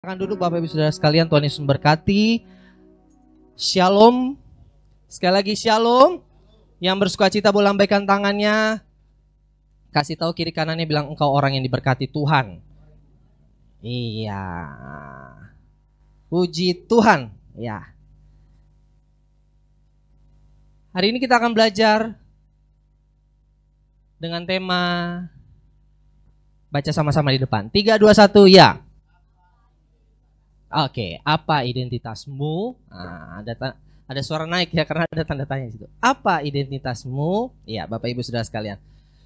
Akan duduk Bapak Ibu Saudara sekalian, Tuhan Yesus memberkati. Shalom. Sekali lagi shalom. Yang bersukacita boleh lambaikan tangannya. Kasih tahu kiri kanannya, bilang engkau orang yang diberkati Tuhan. Iya. Puji Tuhan. Ya. Hari ini kita akan belajar dengan tema, baca sama-sama di depan. 3, 2, 1, ya. Oke, apa identitasmu? Nah, ada suara naik ya karena ada tanda tanya di situ. Apa identitasmu? Ya, Bapak Ibu Saudara sekalian.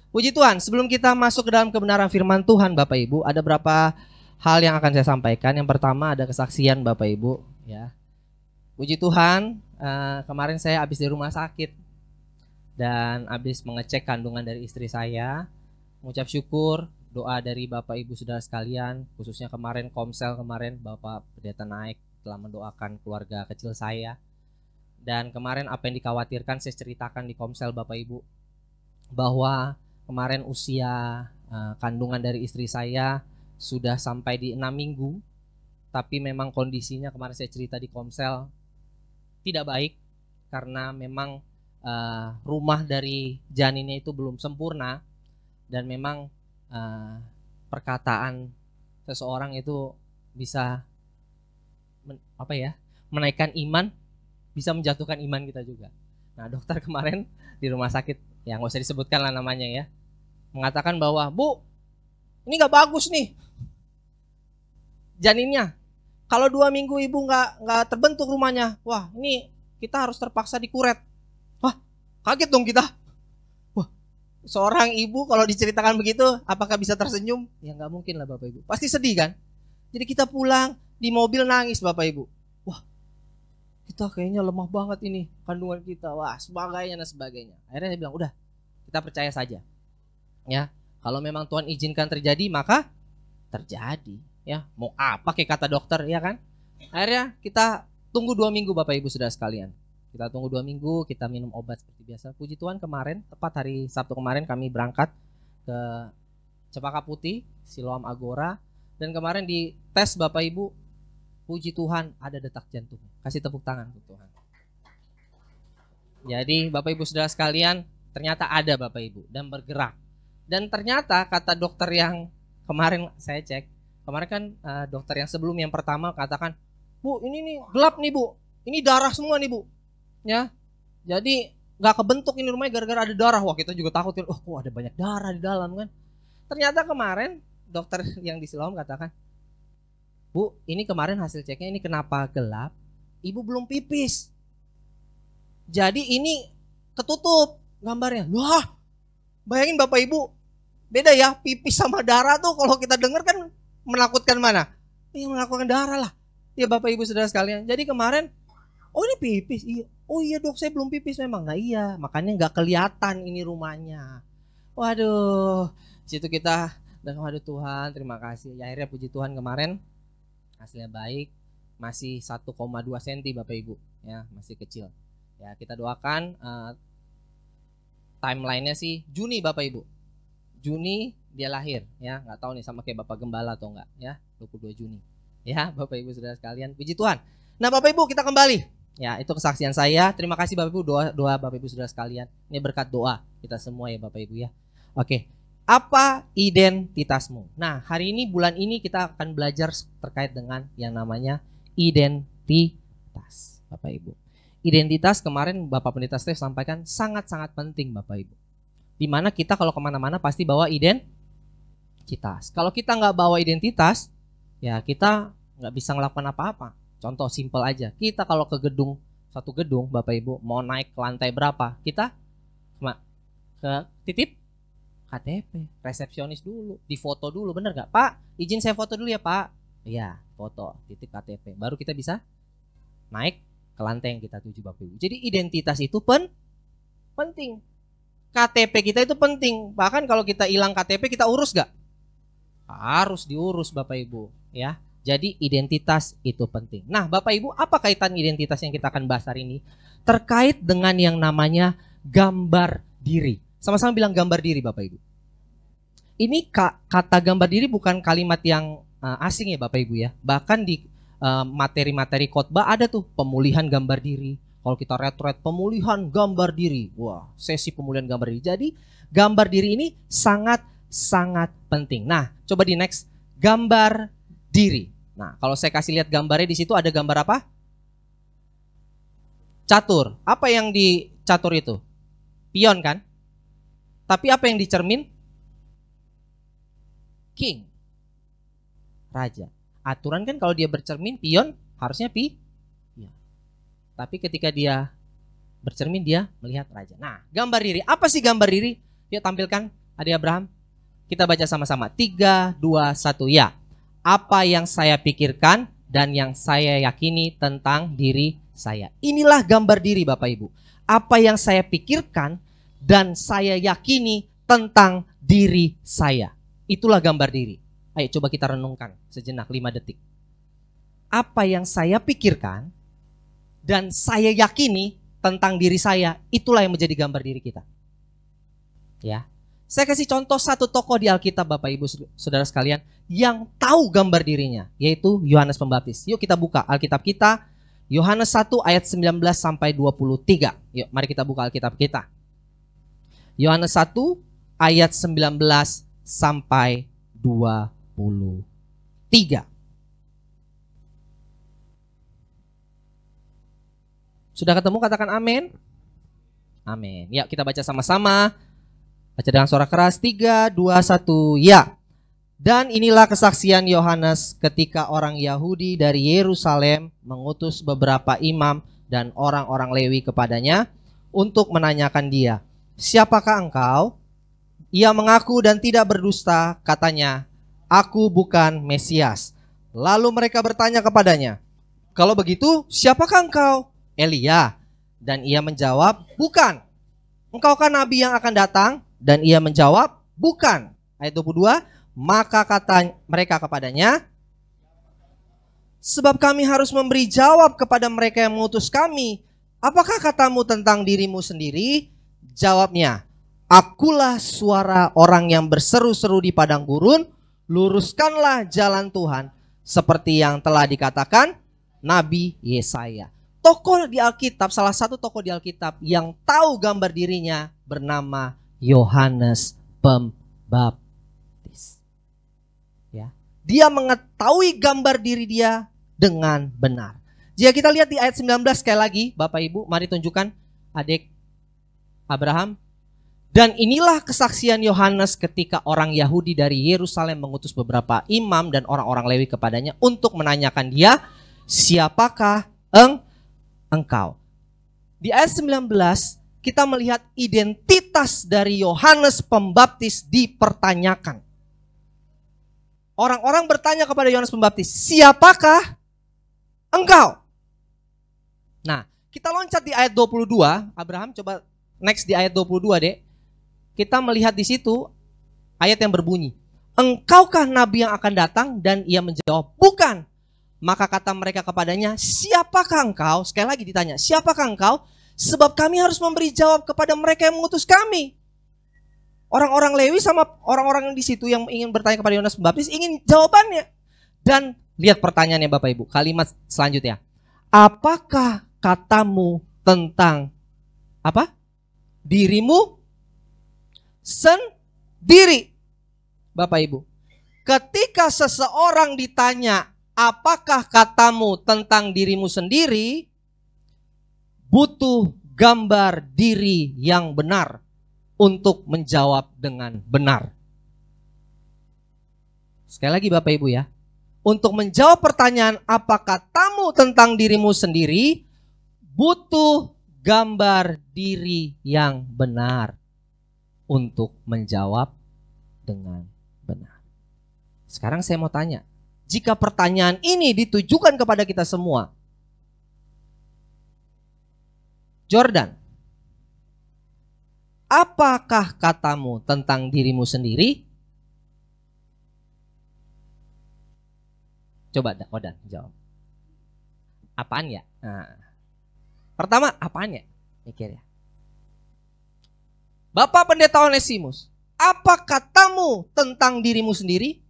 Puji Tuhan, sebelum kita masuk ke dalam kebenaran firman Tuhan, Bapak Ibu, ada beberapa hal yang akan saya sampaikan. Yang pertama ada kesaksian Bapak Ibu, ya. Puji Tuhan, kemarin saya habis di rumah sakit dan habis mengecek kandungan dari istri saya. Mengucap syukur, doa dari Bapak Ibu Saudara sekalian, khususnya kemarin Komsel kemarin Bapak Pendeta Naik telah mendoakan keluarga kecil saya. Dan kemarin apa yang dikhawatirkan saya ceritakan di Komsel Bapak Ibu, bahwa kemarin usia kandungan dari istri saya sudah sampai di 6 minggu. Tapi memang kondisinya kemarin saya cerita di Komsel tidak baik, karena memang rumah dari janinnya itu belum sempurna. Dan memang perkataan seseorang itu bisa menaikkan iman, bisa menjatuhkan iman kita juga. Nah, dokter kemarin di rumah sakit, yang nggak usah disebutkan lah namanya ya, mengatakan bahwa, Bu, ini nggak bagus nih janinnya. Kalau 2 minggu ibu nggak terbentuk rumahnya, wah ini kita harus terpaksa dikuret. Wah, kaget dong kita. Seorang ibu kalau diceritakan begitu, apakah bisa tersenyum? Ya nggak mungkin lah Bapak Ibu. Pasti sedih kan? Jadi kita pulang di mobil nangis Bapak Ibu. Wah, kita kayaknya lemah banget ini kandungan kita. Wah, sebagainya dan sebagainya. Akhirnya saya bilang, udah, kita percaya saja. Ya, kalau memang Tuhan izinkan terjadi, maka terjadi. Ya, mau apa kayak kata dokter, ya kan? Akhirnya kita tunggu 2 minggu Bapak Ibu Saudara sekalian. Kita tunggu 2 minggu, kita minum obat seperti biasa. Puji Tuhan kemarin, tepat hari Sabtu kemarin kami berangkat ke Cempaka Putih, Siloam Agora. Dan kemarin di tes Bapak Ibu, puji Tuhan ada detak jantung. Kasih tepuk tangan untuk Tuhan. Jadi Bapak Ibu Saudara sekalian, ternyata ada Bapak Ibu dan bergerak. Dan ternyata kata dokter yang kemarin saya cek, kemarin kan dokter yang sebelum yang pertama katakan, Bu, ini nih gelap nih Bu, ini darah semua nih Bu. Ya, jadi nggak kebentuk ini rumahnya gara-gara ada darah. Wah, kita juga takut kan. Oh, ada banyak darah di dalam kan. Ternyata kemarin dokter yang di Siloam katakan, Bu, ini kemarin hasil ceknya ini kenapa gelap? Ibu belum pipis. Jadi ini ketutup gambarnya. Wah, bayangin Bapak Ibu, beda ya pipis sama darah tuh. Kalau kita dengar kan menakutkan mana? Yang menakutkan darah lah. Ya Bapak Ibu Saudara sekalian. Jadi kemarin, oh ini pipis, iya. Oh iya dok, saya belum pipis memang. Nah iya, makanya nggak kelihatan ini rumahnya. Waduh, situ kita dan waduh Tuhan, terima kasih. Ya akhirnya puji Tuhan kemarin hasilnya baik, masih 1,2 cm Bapak Ibu, ya masih kecil. Ya kita doakan. Timelinenya sih Juni Bapak Ibu. Juni dia lahir, ya nggak tahu nih sama kayak Bapak Gembala atau enggak, ya 22 Juni. Ya Bapak Ibu Saudara sekalian, puji Tuhan. Nah Bapak Ibu kita kembali. Ya itu kesaksian saya. Terima kasih Bapak Ibu, doa Bapak Ibu Saudara sekalian. Ini berkat doa kita semua ya Bapak Ibu ya. Oke, apa identitasmu? Nah hari ini, bulan ini kita akan belajar terkait dengan yang namanya identitas Bapak Ibu. Identitas kemarin Bapak Pendeta Steve sampaikan sangat-sangat penting Bapak Ibu. Dimana kita kalau kemana-mana pasti bawa identitas. Kalau kita nggak bawa identitas, ya kita nggak bisa ngelakukan apa-apa. Contoh simpel aja, kita kalau ke satu gedung Bapak Ibu mau naik ke lantai berapa, kita ke titip KTP, resepsionis dulu, difoto dulu, bener gak Pak? Izin saya foto dulu ya Pak. Iya, foto, titip KTP, baru kita bisa naik ke lantai yang kita tuju Bapak Ibu. Jadi identitas itu penting. KTP kita itu penting. Bahkan kalau kita hilang KTP kita urus gak? Harus diurus Bapak Ibu ya. Jadi identitas itu penting. Nah Bapak Ibu, apa kaitan identitas yang kita akan bahas hari ini? Terkait dengan yang namanya gambar diri. Sama-sama bilang gambar diri Bapak Ibu. Ini kata gambar diri bukan kalimat yang asing ya Bapak Ibu ya. Bahkan di materi-materi khotbah ada tuh pemulihan gambar diri. Kalau kita retret pemulihan gambar diri. Wah, sesi pemulihan gambar diri. Jadi gambar diri ini sangat penting. Nah, coba di next, gambar diri. Nah, kalau saya kasih lihat gambarnya di situ ada gambar apa? Catur. Apa yang di catur itu? Pion kan? Tapi apa yang dicermin? King. Raja. Aturan kan kalau dia bercermin pion harusnya ya. Tapi ketika dia bercermin dia melihat raja. Nah, gambar diri. Apa sih gambar diri? Yuk tampilkan Adik Abraham. Kita baca sama-sama. 3, 2, 1 ya. Apa yang saya pikirkan dan yang saya yakini tentang diri saya. Inilah gambar diri Bapak Ibu. Apa yang saya pikirkan dan saya yakini tentang diri saya. Itulah gambar diri. Ayo coba kita renungkan sejenak 5 detik. Apa yang saya pikirkan dan saya yakini tentang diri saya, itulah yang menjadi gambar diri kita. Ya. Saya kasih contoh satu tokoh di Alkitab Bapak Ibu Saudara sekalian yang tahu gambar dirinya, yaitu Yohanes Pembaptis. Yuk kita buka Alkitab kita, Yohanes 1 ayat 19 sampai 23. Yuk mari kita buka Alkitab kita. Yohanes 1 ayat 19 sampai 23. Sudah ketemu, katakan amin. Amin. Ya, kita baca sama-sama. Baca dengan suara keras. 3, 2, 1, ya. Dan inilah kesaksian Yohanes ketika orang Yahudi dari Yerusalem mengutus beberapa imam dan orang-orang Lewi kepadanya untuk menanyakan dia, siapakah engkau? Ia mengaku dan tidak berdusta, katanya, aku bukan Mesias. Lalu mereka bertanya kepadanya, kalau begitu siapakah engkau? Elia. Dan ia menjawab, bukan. Engkau kan nabi yang akan datang? Dan ia menjawab, bukan. Ayat 22, maka kata mereka kepadanya, sebab kami harus memberi jawab kepada mereka yang mengutus kami. Apakah katamu tentang dirimu sendiri? Jawabnya, akulah suara orang yang berseru-seru di padang gurun, luruskanlah jalan Tuhan, seperti yang telah dikatakan Nabi Yesaya. Tokoh di Alkitab, salah satu tokoh di Alkitab yang tahu gambar dirinya bernama Yohanes Pembaptis. Ya, dia mengetahui gambar diri dia dengan benar. Jika kita lihat di ayat 19 sekali lagi, Bapak Ibu, mari tunjukkan Adik Abraham. Dan inilah kesaksian Yohanes ketika orang Yahudi dari Yerusalem mengutus beberapa imam dan orang-orang Lewi kepadanya untuk menanyakan dia, siapakah engkau? Di ayat 19 kita melihat identitas dari Yohanes Pembaptis dipertanyakan. Orang-orang bertanya kepada Yohanes Pembaptis, siapakah engkau? Nah, kita loncat di ayat 22. Abraham coba next di ayat 22 deh. Kita melihat di situ ayat yang berbunyi, engkaukah nabi yang akan datang? Dan ia menjawab, bukan. Maka kata mereka kepadanya, siapakah engkau? Sekali lagi ditanya, siapakah engkau? Sebab kami harus memberi jawab kepada mereka yang mengutus kami. Orang-orang Lewi sama orang-orang yang di situ yang ingin bertanya kepada Yohanes Pembaptis ingin jawabannya. Dan lihat pertanyaannya Bapak Ibu, kalimat selanjutnya. Apakah katamu tentang apa? Dirimu sendiri. Bapak Ibu, ketika seseorang ditanya, apakah katamu tentang dirimu sendiri? Butuh gambar diri yang benar untuk menjawab dengan benar. Sekali lagi Bapak Ibu ya, untuk menjawab pertanyaan apakah katamu tentang dirimu sendiri, butuh gambar diri yang benar untuk menjawab dengan benar. Sekarang saya mau tanya, jika pertanyaan ini ditujukan kepada kita semua, Jordan, apakah katamu tentang dirimu sendiri? Coba Odan jawab. Apaan ya? Nah, pertama apaan ya? Mikir ya. Bapak Pendeta Onesimus, apa katamu tentang dirimu sendiri?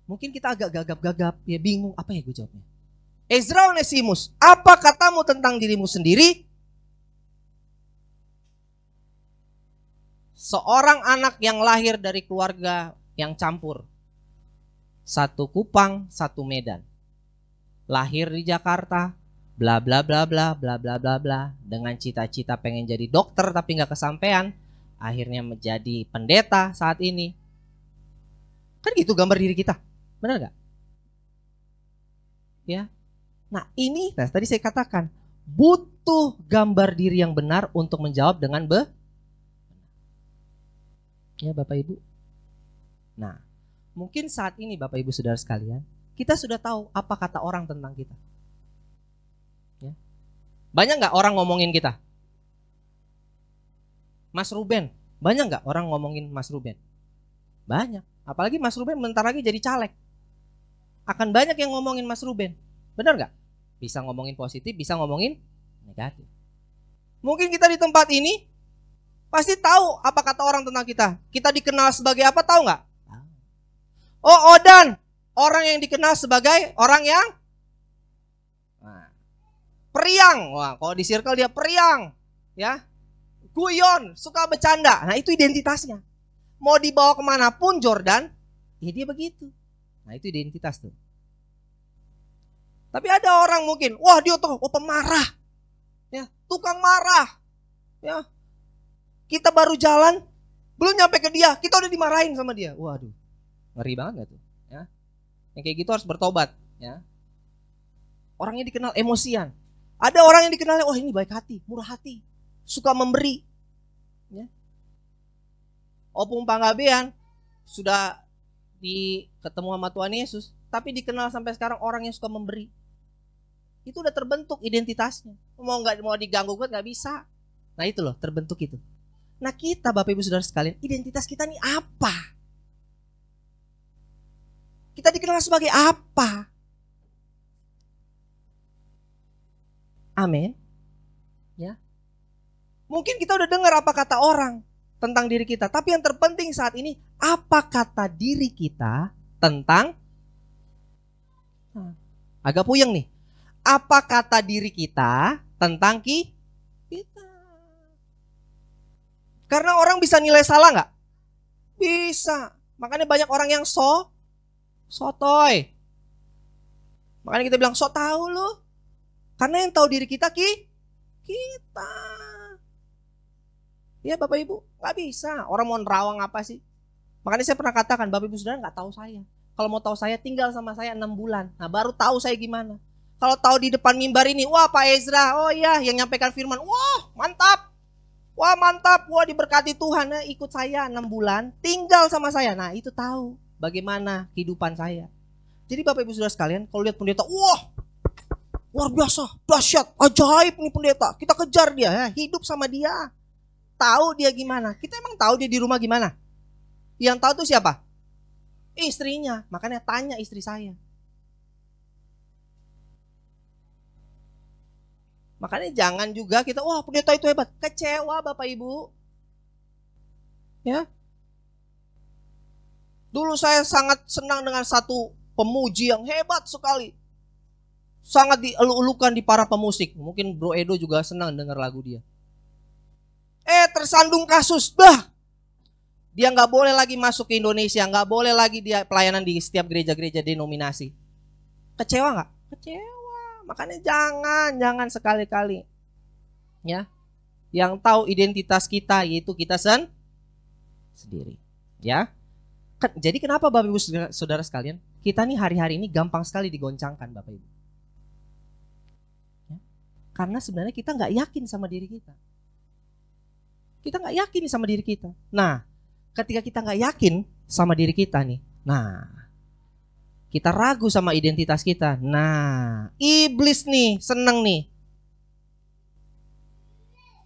Mungkin kita agak gagap-gagap, ya bingung apa ya gue jawabnya. Ezra Onesimus, apa katamu tentang dirimu sendiri? Seorang anak yang lahir dari keluarga yang campur. Satu Kupang, satu Medan. Lahir di Jakarta, bla bla bla bla bla bla bla bla, dengan cita-cita pengen jadi dokter tapi nggak kesampaian, akhirnya menjadi pendeta saat ini. Kan gitu gambar diri kita, benar nggak? Ya. Nah ini, tadi saya katakan butuh gambar diri yang benar untuk menjawab dengan ya Bapak Ibu. Nah, mungkin saat ini Bapak Ibu Saudara sekalian, kita sudah tahu apa kata orang tentang kita. Ya. Banyak nggak orang ngomongin kita? Mas Ruben, banyak nggak orang ngomongin Mas Ruben? Banyak. Apalagi Mas Ruben bentar lagi jadi caleg. Akan banyak yang ngomongin Mas Ruben. Benar nggak? Bisa ngomongin positif, bisa ngomongin negatif. Mungkin kita di tempat ini pasti tahu apa kata orang tentang kita. Kita dikenal sebagai apa, tahu nggak? Oh, Odan, orang yang dikenal sebagai orang yang periang. Wah, kalau di circle dia periang, ya. Guyon, suka bercanda. Nah, itu identitasnya. Mau dibawa kemanapun Jordan, ya dia begitu. Nah, itu identitas tuh. Tapi ada orang mungkin, wah dia tuh pemarah, ya, tukang marah, ya. Kita baru jalan, belum nyampe ke dia, kita udah dimarahin sama dia. Waduh, ngeri banget gak tuh? Ya. Yang kayak gitu harus bertobat. Ya. Orangnya dikenal emosian. Ada orang yang dikenal, wah ini baik hati, murah hati, suka memberi. Ya. Opung Panggabean sudah ketemu sama Tuhan Yesus, tapi dikenal sampai sekarang orang yang suka memberi. Itu udah terbentuk identitasnya. Mau diganggu kan nggak bisa. Nah itu loh, terbentuk itu. Nah kita Bapak Ibu Saudara sekalian, identitas kita nih apa? Kita dikenal sebagai apa? Amin. Ya. Mungkin kita udah dengar apa kata orang tentang diri kita, tapi yang terpenting saat ini, apa kata diri kita tentang agak puyeng nih. Apa kata diri kita tentang kita? Karena orang bisa nilai salah nggak? Bisa. Makanya banyak orang yang sotoy. Makanya kita bilang sok tahu loh. Karena yang tahu diri kita kita. Ya Bapak Ibu, nggak bisa. Orang mau nerawang apa sih? Makanya saya pernah katakan, Bapak Ibu Saudara nggak tahu saya. Kalau mau tahu saya, tinggal sama saya 6 bulan. Nah baru tahu saya gimana. Kalau tahu di depan mimbar ini, wah Pak Ezra, oh iya yang nyampaikan firman, wah mantap. Wah mantap, wah diberkati Tuhan, ya, ikut saya 6 bulan, tinggal sama saya. Nah itu tahu bagaimana kehidupan saya. Jadi Bapak Ibu Saudara sekalian, kalau lihat pendeta, wah luar biasa, dahsyat, ajaib nih pendeta. Kita kejar dia, ya, hidup sama dia. Tahu dia gimana. Kita emang tahu dia di rumah gimana. Yang tahu tuh siapa? Istrinya. Makanya tanya istri saya. Makanya jangan juga kita, wah pendeta itu hebat. Kecewa Bapak Ibu. Ya. Dulu saya sangat senang dengan satu pemuji yang hebat sekali. Sangat dielu-elukan di para pemusik. Mungkin Bro Edo juga senang dengar lagu dia. Tersandung kasus. Dia gak boleh lagi masuk ke Indonesia. Gak boleh lagi dia pelayanan di setiap gereja-gereja denominasi. Kecewa gak? Kecewa. Makanya jangan sekali-kali. Ya. Yang tahu identitas kita yaitu kita sendiri. Ya. Jadi kenapa Bapak Ibu Saudara sekalian, kita nih hari-hari ini gampang sekali digoncangkan Bapak Ibu. Ya. Karena sebenarnya kita gak yakin sama diri kita. Kita gak yakin sama diri kita. Nah, ketika kita gak yakin sama diri kita nih, nah, kita ragu sama identitas kita. Nah, iblis nih, seneng nih.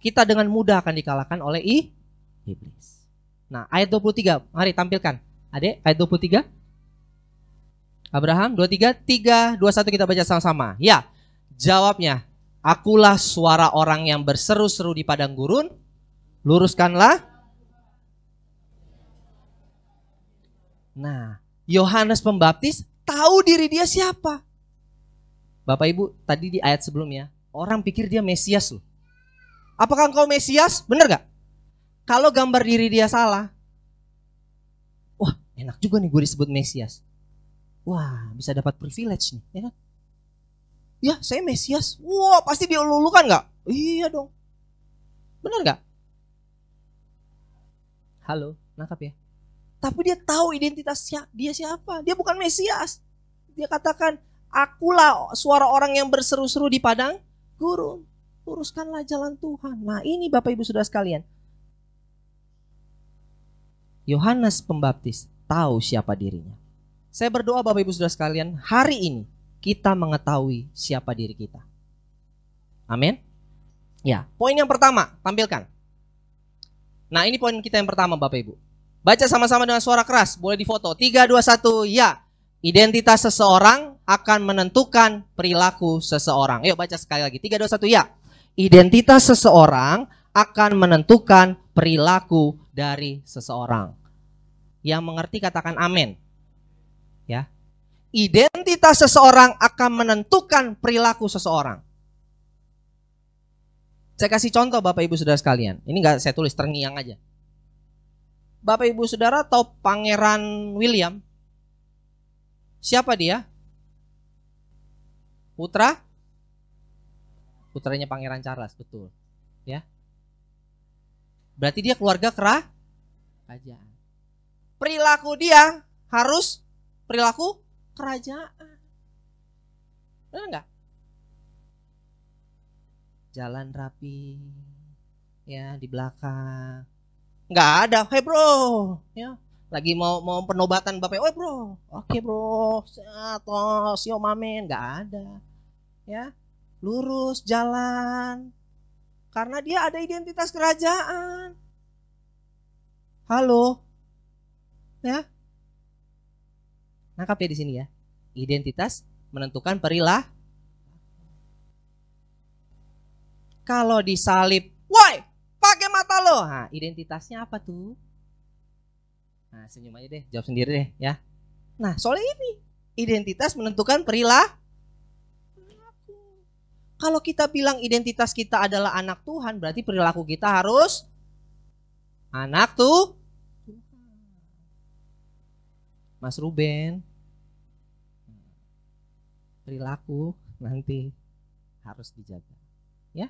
Kita dengan mudah akan dikalahkan oleh iblis. Nah, ayat 23, mari tampilkan. Adek, ayat 23. Abraham 23, 3, 21 kita baca sama-sama. Ya, jawabnya, akulah suara orang yang berseru-seru di padang gurun, luruskanlah. Nah, Yohanes Pembaptis tahu diri dia siapa. Bapak Ibu, tadi di ayat sebelumnya, orang pikir dia Mesias loh. Apakah engkau Mesias? Benar gak? Kalau gambar diri dia salah, wah enak juga nih gue disebut Mesias. Wah bisa dapat privilege nih, ya kan? Ya saya Mesias, wah pasti dielulukan gak? Iya dong. Benar gak? Halo, nangkap ya? Tapi dia tahu identitasnya dia siapa. Dia bukan Mesias. Dia katakan, akulah suara orang yang berseru-seru di padang gurun. Luruskanlah jalan Tuhan. Nah ini Bapak Ibu Saudara sekalian. Yohanes Pembaptis tahu siapa dirinya. Saya berdoa Bapak Ibu Saudara sekalian, hari ini kita mengetahui siapa diri kita. Amin. Ya, poin yang pertama, tampilkan. Nah ini poin kita yang pertama Bapak Ibu. Baca sama-sama dengan suara keras, boleh difoto. 3, 2, 1, ya. Identitas seseorang akan menentukan perilaku seseorang. Yuk baca sekali lagi, 3, 2, 1, ya. Identitas seseorang akan menentukan perilaku dari seseorang. Yang mengerti katakan amin. Ya. Identitas seseorang akan menentukan perilaku seseorang. Saya kasih contoh Bapak Ibu Saudara sekalian. Ini enggak saya tulis, terngiang aja. Bapak Ibu Saudara tahu Pangeran William? Siapa dia? Putranya Pangeran Charles, betul. Ya. Berarti dia keluarga kerajaan. Perilaku dia harus perilaku kerajaan. Benar enggak? Jalan rapi, ya di belakang. Nggak ada, hey bro, ya lagi mau penobatan Bapak, oh bro, oke bro, tos, yo mamen, nggak ada, ya lurus jalan, karena dia ada identitas kerajaan. Halo, ya, nangkap ya di sini ya, identitas menentukan perilaku. Kalau disalib, woi, pakai mata lo. Nah, identitasnya apa tuh? Nah, senyum aja deh, jawab sendiri deh ya. Nah, soalnya ini identitas menentukan perilaku. Kalau kita bilang identitas kita adalah anak Tuhan, berarti perilaku kita harus anak tuh. Mas Ruben, perilaku nanti harus dijaga, ya.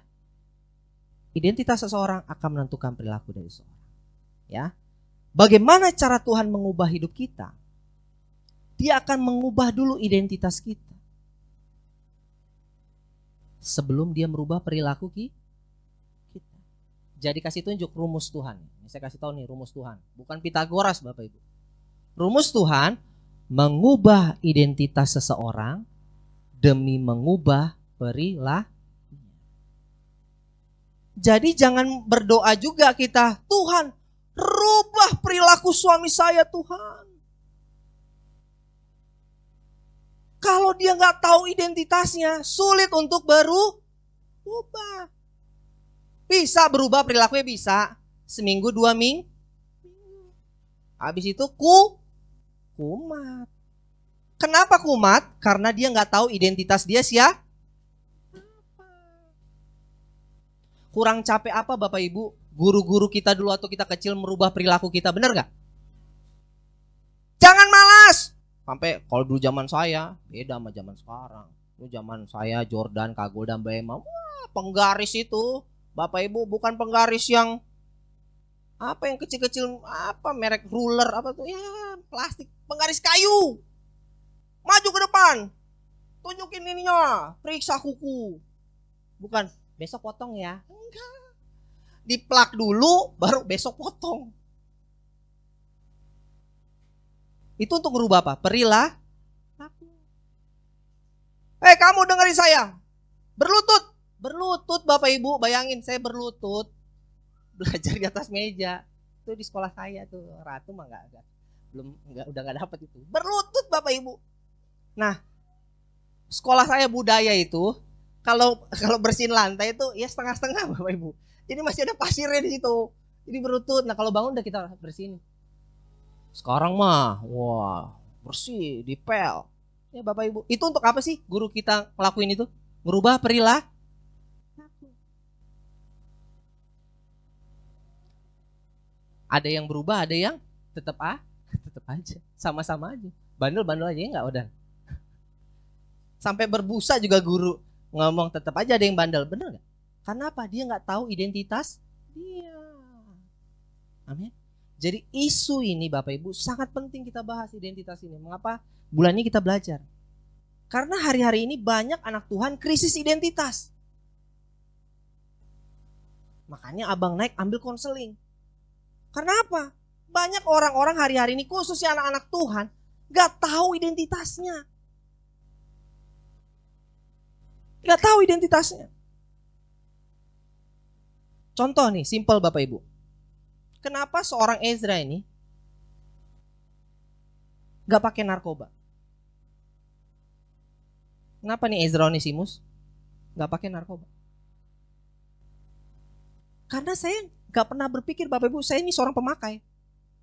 Identitas seseorang akan menentukan perilaku dari seseorang. Ya. Bagaimana cara Tuhan mengubah hidup kita? Dia akan mengubah dulu identitas kita. Sebelum dia merubah perilaku kita. Jadi kasih tunjuk rumus Tuhan. Ini saya kasih tahu nih rumus Tuhan. Bukan Pitagoras Bapak Ibu. Rumus Tuhan mengubah identitas seseorang demi mengubah perilaku. Jadi jangan berdoa juga kita, Tuhan rubah perilaku suami saya Tuhan. Kalau dia nggak tahu identitasnya, sulit untuk berubah. Bisa berubah perilakunya bisa, seminggu 2 minggu. Habis itu kumat. Kenapa kumat? Karena dia nggak tahu identitas dia siapa. Kurang capek apa Bapak Ibu? Guru-guru kita dulu waktu kita kecil merubah perilaku kita, benar gak? Jangan malas. Sampai kalau dulu zaman saya, beda sama zaman sekarang. Dulu zaman saya Jordan, Kagol, dan Bema, wah penggaris itu. Bapak Ibu bukan penggaris yang apa yang kecil-kecil, apa merek ruler, apa tuh ya plastik, penggaris kayu. Maju ke depan, tunjukin ininya, periksa kuku. Bukan besok potong ya. Enggak. Diplak dulu baru besok potong. Itu untuk merubah apa? Perilaku. Kamu dengerin saya. Berlutut. Berlutut Bapak Ibu, bayangin saya berlutut. Belajar di atas meja. Itu di sekolah saya tuh. Ratu mah udah enggak dapat itu. Berlutut Bapak Ibu. Nah, sekolah saya budaya itu kalau bersihin lantai itu ya setengah-setengah Bapak Ibu. Jadi masih ada pasirnya di situ. Jadi berlutut. Nah kalau bangun udah kita bersihin. Sekarang mah, wah bersih, dipel. Ya Bapak Ibu, itu untuk apa sih guru kita ngelakuin itu? Merubah perilaku. Ada yang berubah, ada yang tetap aja, sama-sama aja. Bandel-bandel aja enggak udah. Sampai berbusa juga guru ngomong tetap aja ada yang bandel, bener nggak? Karena apa? Dia nggak tahu identitas dia. Amin. Jadi isu ini Bapak Ibu sangat penting kita bahas identitas ini. Mengapa bulan ini kita belajar? Karena hari-hari ini banyak anak Tuhan krisis identitas. Makanya Abang Naik ambil konseling. Karena apa? Banyak orang-orang hari-hari ini khususnya anak-anak Tuhan gak tahu identitasnya. Gak tahu identitasnya. Contoh nih, simple Bapak Ibu. Kenapa seorang Ezra ini gak pakai narkoba? Kenapa nih Ezra Onesimus gak pakai narkoba? Karena saya gak pernah berpikir Bapak Ibu, saya ini seorang pemakai.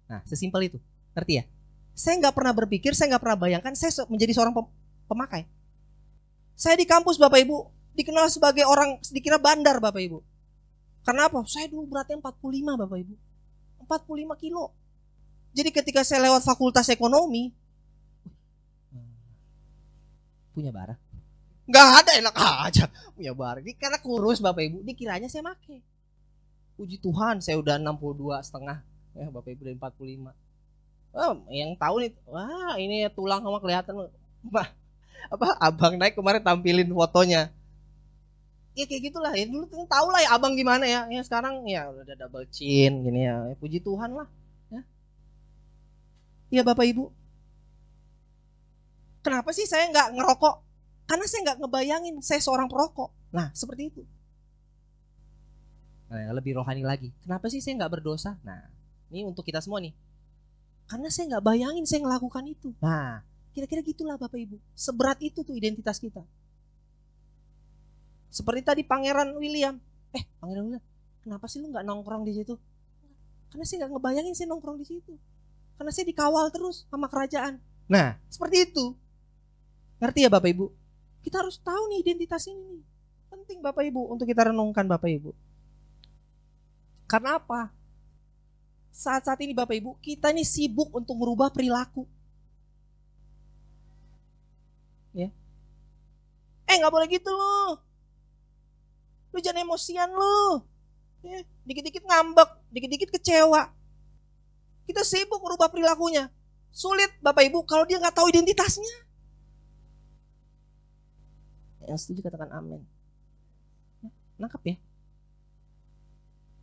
Nah, sesimpel itu. Ngerti ya? Saya gak pernah berpikir, saya gak pernah bayangkan saya menjadi seorang pemakai. Saya di kampus Bapak Ibu dikenal sebagai orang dikira bandar Bapak Ibu. Karena apa? Saya dulu beratnya 45 Bapak Ibu. 45 kilo. Jadi ketika saya lewat fakultas ekonomi, punya bara? Gak ada, enak aja punya bara. Karena kurus Bapak Ibu, dikiranya saya make. Puji Tuhan saya udah 62,5. Ya Bapak Ibu dari 45. Yang tahu nih, wah ini tulang sama kelihatan. Abang Naik kemarin tampilin fotonya. Ya kayak gitulah ya, dulu tahu lah ya abang gimana ya. Ya sekarang ya udah double chin gini ya. Puji Tuhan lah. Ya, ya Bapak Ibu. Kenapa sih saya nggak ngerokok? Karena saya nggak ngebayangin saya seorang perokok. Nah seperti itu. Nah, lebih rohani lagi. Kenapa sih saya nggak berdosa? Nah, ini untuk kita semua nih. Karena saya nggak bayangin saya ngelakukan itu. Nah, kira-kira gitulah Bapak Ibu. Seberat itu tuh identitas kita. Seperti tadi Pangeran William. Pangeran William, kenapa sih lu nggak nongkrong di situ? Karena saya nggak ngebayangin saya nongkrong di situ. Karena saya dikawal terus sama kerajaan. Nah, seperti itu. Ngerti ya Bapak Ibu? Kita harus tahu nih identitas ini. Penting Bapak Ibu untuk kita renungkan Bapak Ibu. Karena apa? Saat-saat ini Bapak Ibu, kita ini sibuk untuk merubah perilaku. Ya. Gak boleh gitu loh. Lu jangan emosian lu. Ya. Dikit-dikit ngambek, dikit-dikit kecewa. Kita sibuk merubah perilakunya. Sulit Bapak Ibu kalau dia gak tahu identitasnya. Yang setuju katakan amin. Nangkep ya?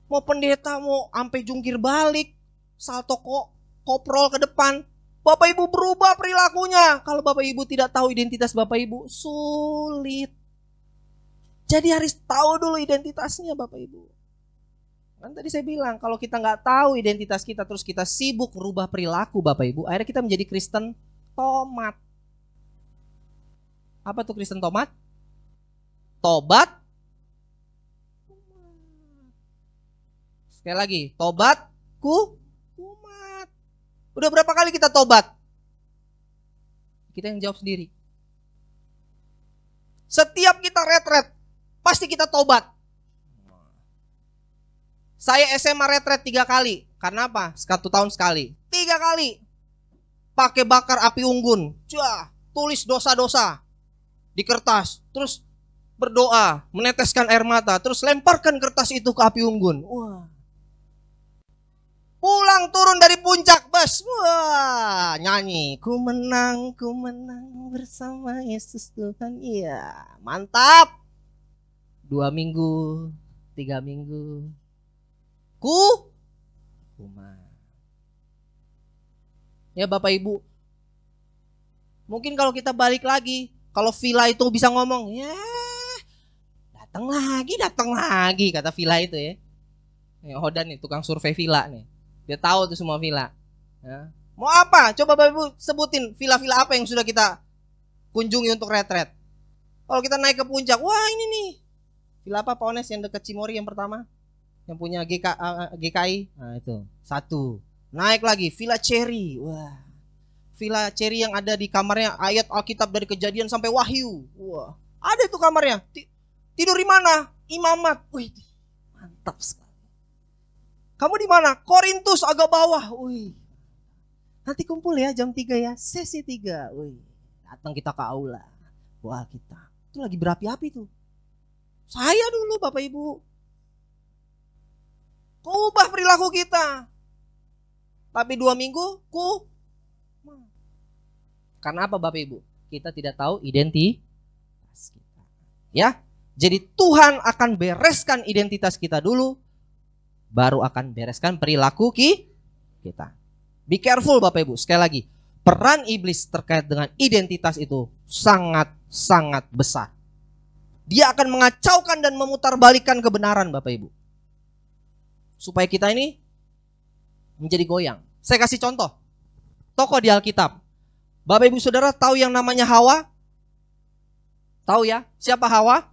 Mau pendeta mau sampai jungkir balik, salto koprol ke depan, Bapak Ibu berubah perilakunya. Kalau Bapak Ibu tidak tahu identitas Bapak Ibu, sulit. Jadi harus tahu dulu identitasnya Bapak Ibu. Kan tadi saya bilang, kalau kita nggak tahu identitas kita, terus kita sibuk merubah perilaku Bapak Ibu, akhirnya kita menjadi Kristen tomat. Apa tuh Kristen tomat? Tobat. Sekali lagi, tobat kumat. Udah berapa kali kita tobat? Kita yang jawab sendiri. Setiap kita retret, pasti kita tobat. Saya SMA retret 3 kali. Karena apa? 1 tahun sekali. 3 kali. Pakai bakar api unggun. Tulis dosa-dosa di kertas. Terus berdoa, meneteskan air mata. Terus lemparkan kertas itu ke api unggun. Wah. Pulang turun dari puncak bus, wah nyanyi, ku menang bersama Yesus Tuhan, iya mantap. 2 minggu, 3 minggu, kumat. Ya Bapak Ibu, mungkin kalau kita balik lagi, kalau Villa itu bisa ngomong, ya datang lagi, kata Villa itu ya. Hodan nih, tukang survei Villa nih. Dia tahu tuh semua villa. Ya. Mau apa? Coba Bapak Ibu sebutin villa-villa apa yang sudah kita kunjungi untuk retret. Kalau kita naik ke puncak, wah ini nih. Villa apa Pak Ones yang dekat Cimory yang pertama? Yang punya GKI. Nah itu, 1. Naik lagi, Villa Cherry. Wah. Villa Cherry yang ada di kamarnya ayat Alkitab dari Kejadian sampai Wahyu. Wah, ada itu kamarnya. Tidur di mana? Imamat. Wih, mantap sekali. Kamu di mana? Korintus agak bawah. Wih. Nanti kumpul ya jam 3 ya, sesi 3. Wih. Datang kita ke aula. Wah, kita. Itu lagi berapi-api tuh. Saya dulu Bapak Ibu. Ubah perilaku kita. Tapi 2 minggu karena apa Bapak Ibu? Kita tidak tahu identitas kita. Ya. Jadi Tuhan akan bereskan identitas kita dulu, baru akan bereskan perilaku kita. Be careful Bapak Ibu. Sekali lagi, peran iblis terkait dengan identitas itu sangat-sangat besar. Dia akan mengacaukan dan memutarbalikkan kebenaran Bapak Ibu. Supaya kita ini menjadi goyang. Saya kasih contoh. Tokoh di Alkitab. Bapak Ibu Saudara tahu yang namanya Hawa? Tahu ya? Siapa Hawa?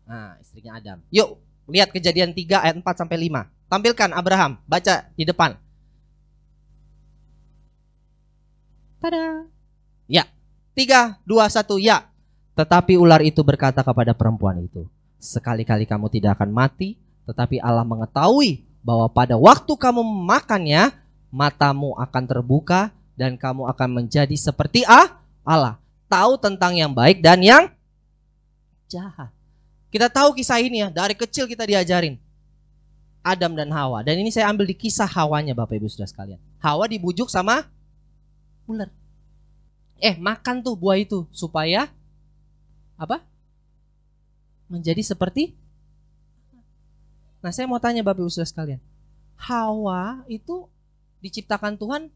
Nah, istrinya Adam. Yuk, lihat Kejadian 3 ayat 4 sampai 5. Tampilkan Abraham, baca di depan. Tada. Ya. 3, 2, 1, ya. Tetapi ular itu berkata kepada perempuan itu, sekali-kali kamu tidak akan mati, tetapi Allah mengetahui bahwa pada waktu kamu memakannya, matamu akan terbuka dan kamu akan menjadi seperti Allah. Tahu tentang yang baik dan yang jahat. Kita tahu kisah ini ya, dari kecil kita diajarin. Adam dan Hawa. Dan ini saya ambil di kisah Hawanya Bapak Ibu Saudara sekalian. Hawa dibujuk sama ular. Makan tuh buah itu supaya apa? Menjadi seperti. Nah, saya mau tanya Bapak Ibu Saudara sekalian. Hawa itu diciptakan Tuhan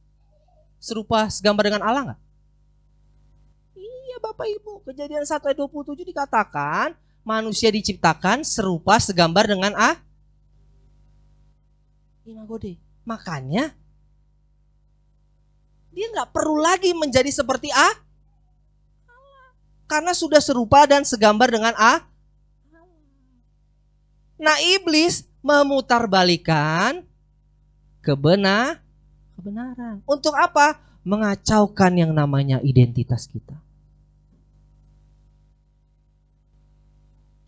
serupa segambar dengan Allah enggak? Iya Bapak Ibu, Kejadian 1 ayat 27 dikatakan manusia diciptakan serupa segambar dengan Imago Dei. Makanya dia nggak perlu lagi menjadi seperti karena sudah serupa dan segambar dengan Nah, iblis memutarbalikkan kebenaran. Untuk apa? Mengacaukan yang namanya identitas kita.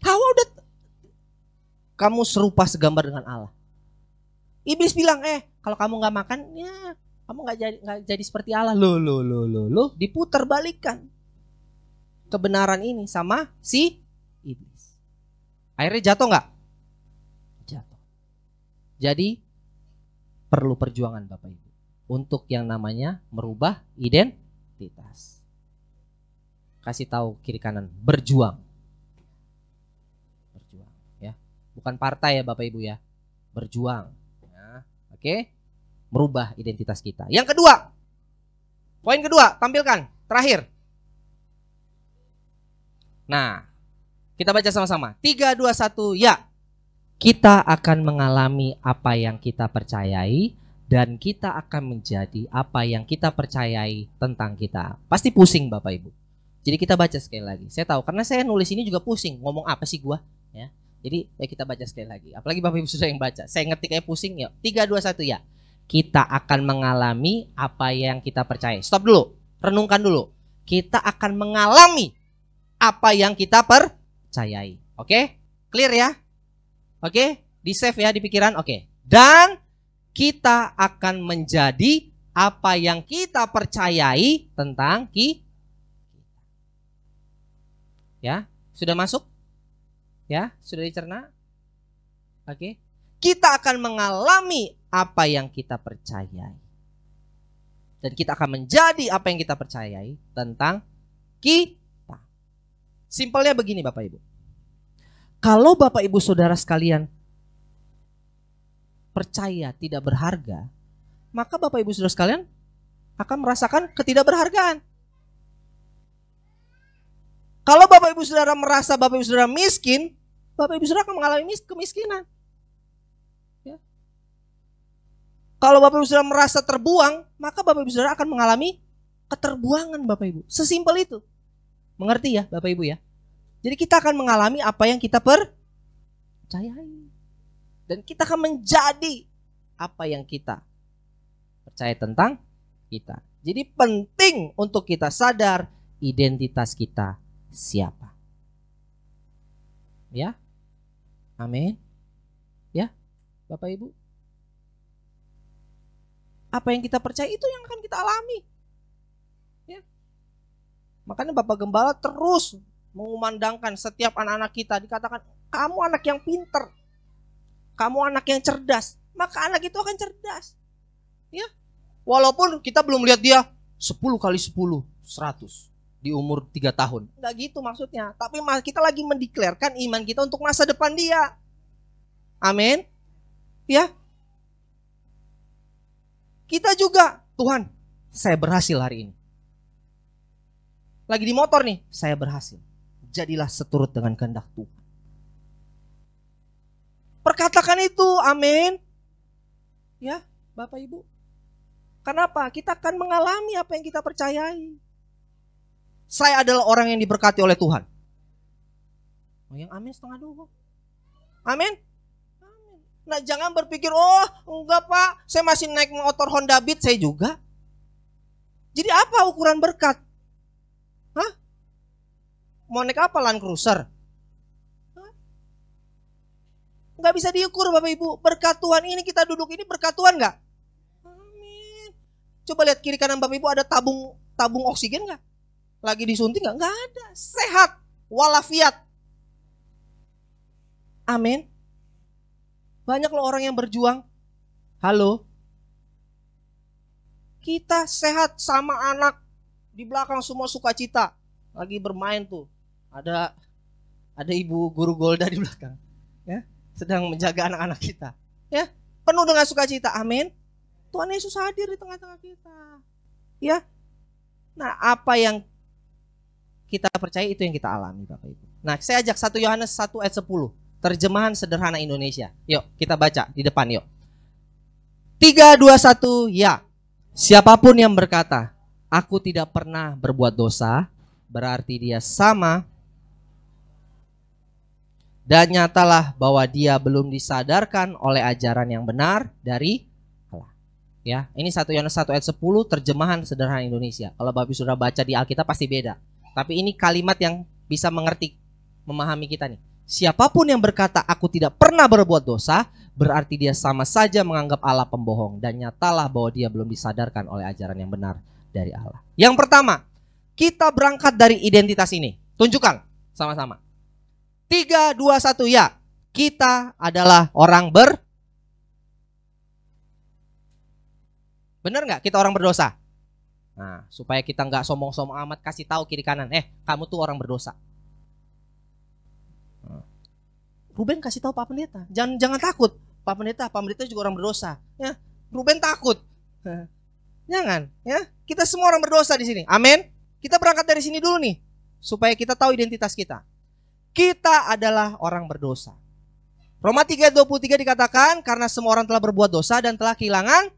Hawa udah, kamu serupa segambar dengan Allah. Iblis bilang, kalau kamu nggak makan, ya kamu nggak jadi seperti Allah. Loh, diputar balikan kebenaran ini sama si iblis. Akhirnya jatuh nggak? Jatuh. Jadi perlu perjuangan Bapak Ibu untuk yang namanya merubah identitas. Kasih tahu kiri kanan, berjuang. Ya. Bukan partai ya Bapak Ibu ya. Berjuang. Ya. Oke. Merubah identitas kita. Yang kedua. Poin kedua, tampilkan. Terakhir. Nah, kita baca sama-sama. 3, 2, 1, ya. Kita akan mengalami apa yang kita percayai dan kita akan menjadi apa yang kita percayai tentang kita. Pasti pusing Bapak Ibu. Jadi kita baca sekali lagi. Saya tahu karena saya nulis ini juga pusing. Ngomong apa sih gua? Ya. Jadi kita baca sekali lagi. Apalagi Bapak Ibu sudah yang baca. Saya ngetik kayak pusing ya. 3, 2, 1 ya. Kita akan mengalami apa yang kita percayai. Stop dulu. Renungkan dulu. Kita akan mengalami apa yang kita percayai. Oke? Clear ya? Oke? Di save ya di pikiran. Oke. Dan kita akan menjadi apa yang kita percayai tentang kita. Ya, sudah masuk? Ya, sudah dicerna? Oke. Kita akan mengalami apa yang kita percayai. Dan kita akan menjadi apa yang kita percayai tentang kita. Simpelnya begini Bapak Ibu. Kalau Bapak Ibu Saudara sekalian percaya tidak berharga, maka Bapak Ibu Saudara sekalian akan merasakan ketidakberhargaan. Kalau Bapak Ibu Saudara merasa Bapak Ibu Saudara miskin, Bapak Ibu Saudara akan mengalami kemiskinan. Ya. Kalau Bapak Ibu Saudara merasa terbuang, maka Bapak Ibu Saudara akan mengalami keterbuangan Bapak Ibu. Sesimpel itu. Mengerti ya Bapak Ibu ya? Jadi kita akan mengalami apa yang kita percayai. Dan kita akan menjadi apa yang kita percaya tentang kita. Jadi penting untuk kita sadar identitas kita siapa. Ya. Amin. Ya, Bapak Ibu. Apa yang kita percaya itu yang akan kita alami. Ya. Makanya Bapak Gembala terus mengumandangkan setiap anak-anak kita, dikatakan kamu anak yang pinter, kamu anak yang cerdas, maka anak itu akan cerdas. Ya. Walaupun kita belum lihat dia 10 kali 10, 100 di umur 3 tahun. Enggak gitu maksudnya. Tapi kita lagi mendeklarkan iman kita untuk masa depan dia. Amin. Ya. Kita juga, Tuhan, saya berhasil hari ini. Lagi di motor nih, saya berhasil. Jadilah seturut dengan kehendak Tuhan. Perkatakan itu, amin. Ya, Bapak Ibu. Kenapa? Kita akan mengalami apa yang kita percayai. Saya adalah orang yang diberkati oleh Tuhan. Oh, yang amin setengah doang. Amin. Nah, jangan berpikir, oh enggak Pak, saya masih naik motor Honda Beat, saya juga. Jadi apa ukuran berkat? Hah? Mau naik apa, Land Cruiser? Hah? Enggak bisa diukur Bapak Ibu. Berkat Tuhan ini, kita duduk ini berkat Tuhan enggak? Amin. Coba lihat kiri kanan Bapak Ibu, ada tabung oksigen enggak? Lagi disuntik enggak? Enggak ada. Sehat, walafiat. Amin. Banyak loh orang yang berjuang. Halo. Kita sehat sama anak. Di belakang semua sukacita. Lagi bermain tuh. Ada ibu guru Golda di belakang. Ya, sedang menjaga anak-anak kita. Ya, penuh dengan sukacita. Amin. Tuhan Yesus hadir di tengah-tengah kita. Ya. Nah, apa yang kita percaya itu yang kita alami Bapak Ibu. Nah, saya ajak 1 Yohanes 1 ayat 10. Terjemahan sederhana Indonesia. Yuk kita baca di depan yuk. 3, 2, 1 ya. Siapapun yang berkata aku tidak pernah berbuat dosa, berarti dia sama. Dan nyatalah bahwa dia belum disadarkan oleh ajaran yang benar dari Allah. Ya, ini 1 Yohanes 1 ayat 10 terjemahan sederhana Indonesia. Kalau Bapak sudah baca di Alkitab pasti beda. Tapi ini kalimat yang bisa mengerti, memahami kita nih. Siapapun yang berkata aku tidak pernah berbuat dosa, berarti dia sama saja menganggap Allah pembohong. Dan nyatalah bahwa dia belum disadarkan oleh ajaran yang benar dari Allah. Yang pertama, kita berangkat dari identitas ini. Tunjukkan sama-sama. 3, 2, 1 ya. Kita adalah orang benar nggak kita orang berdosa? Nah, supaya kita nggak sombong-sombong amat, kasih tahu kiri kanan, kamu tuh orang berdosa. Ruben kasih tahu Pak Pendeta, jangan takut. Pak Pendeta juga orang berdosa. Ya, Ruben takut. Jangan, ya. Kita semua orang berdosa di sini. Amin. Kita berangkat dari sini dulu nih, supaya kita tahu identitas kita. Kita adalah orang berdosa. Roma 3:23 dikatakan, karena semua orang telah berbuat dosa dan telah kehilangan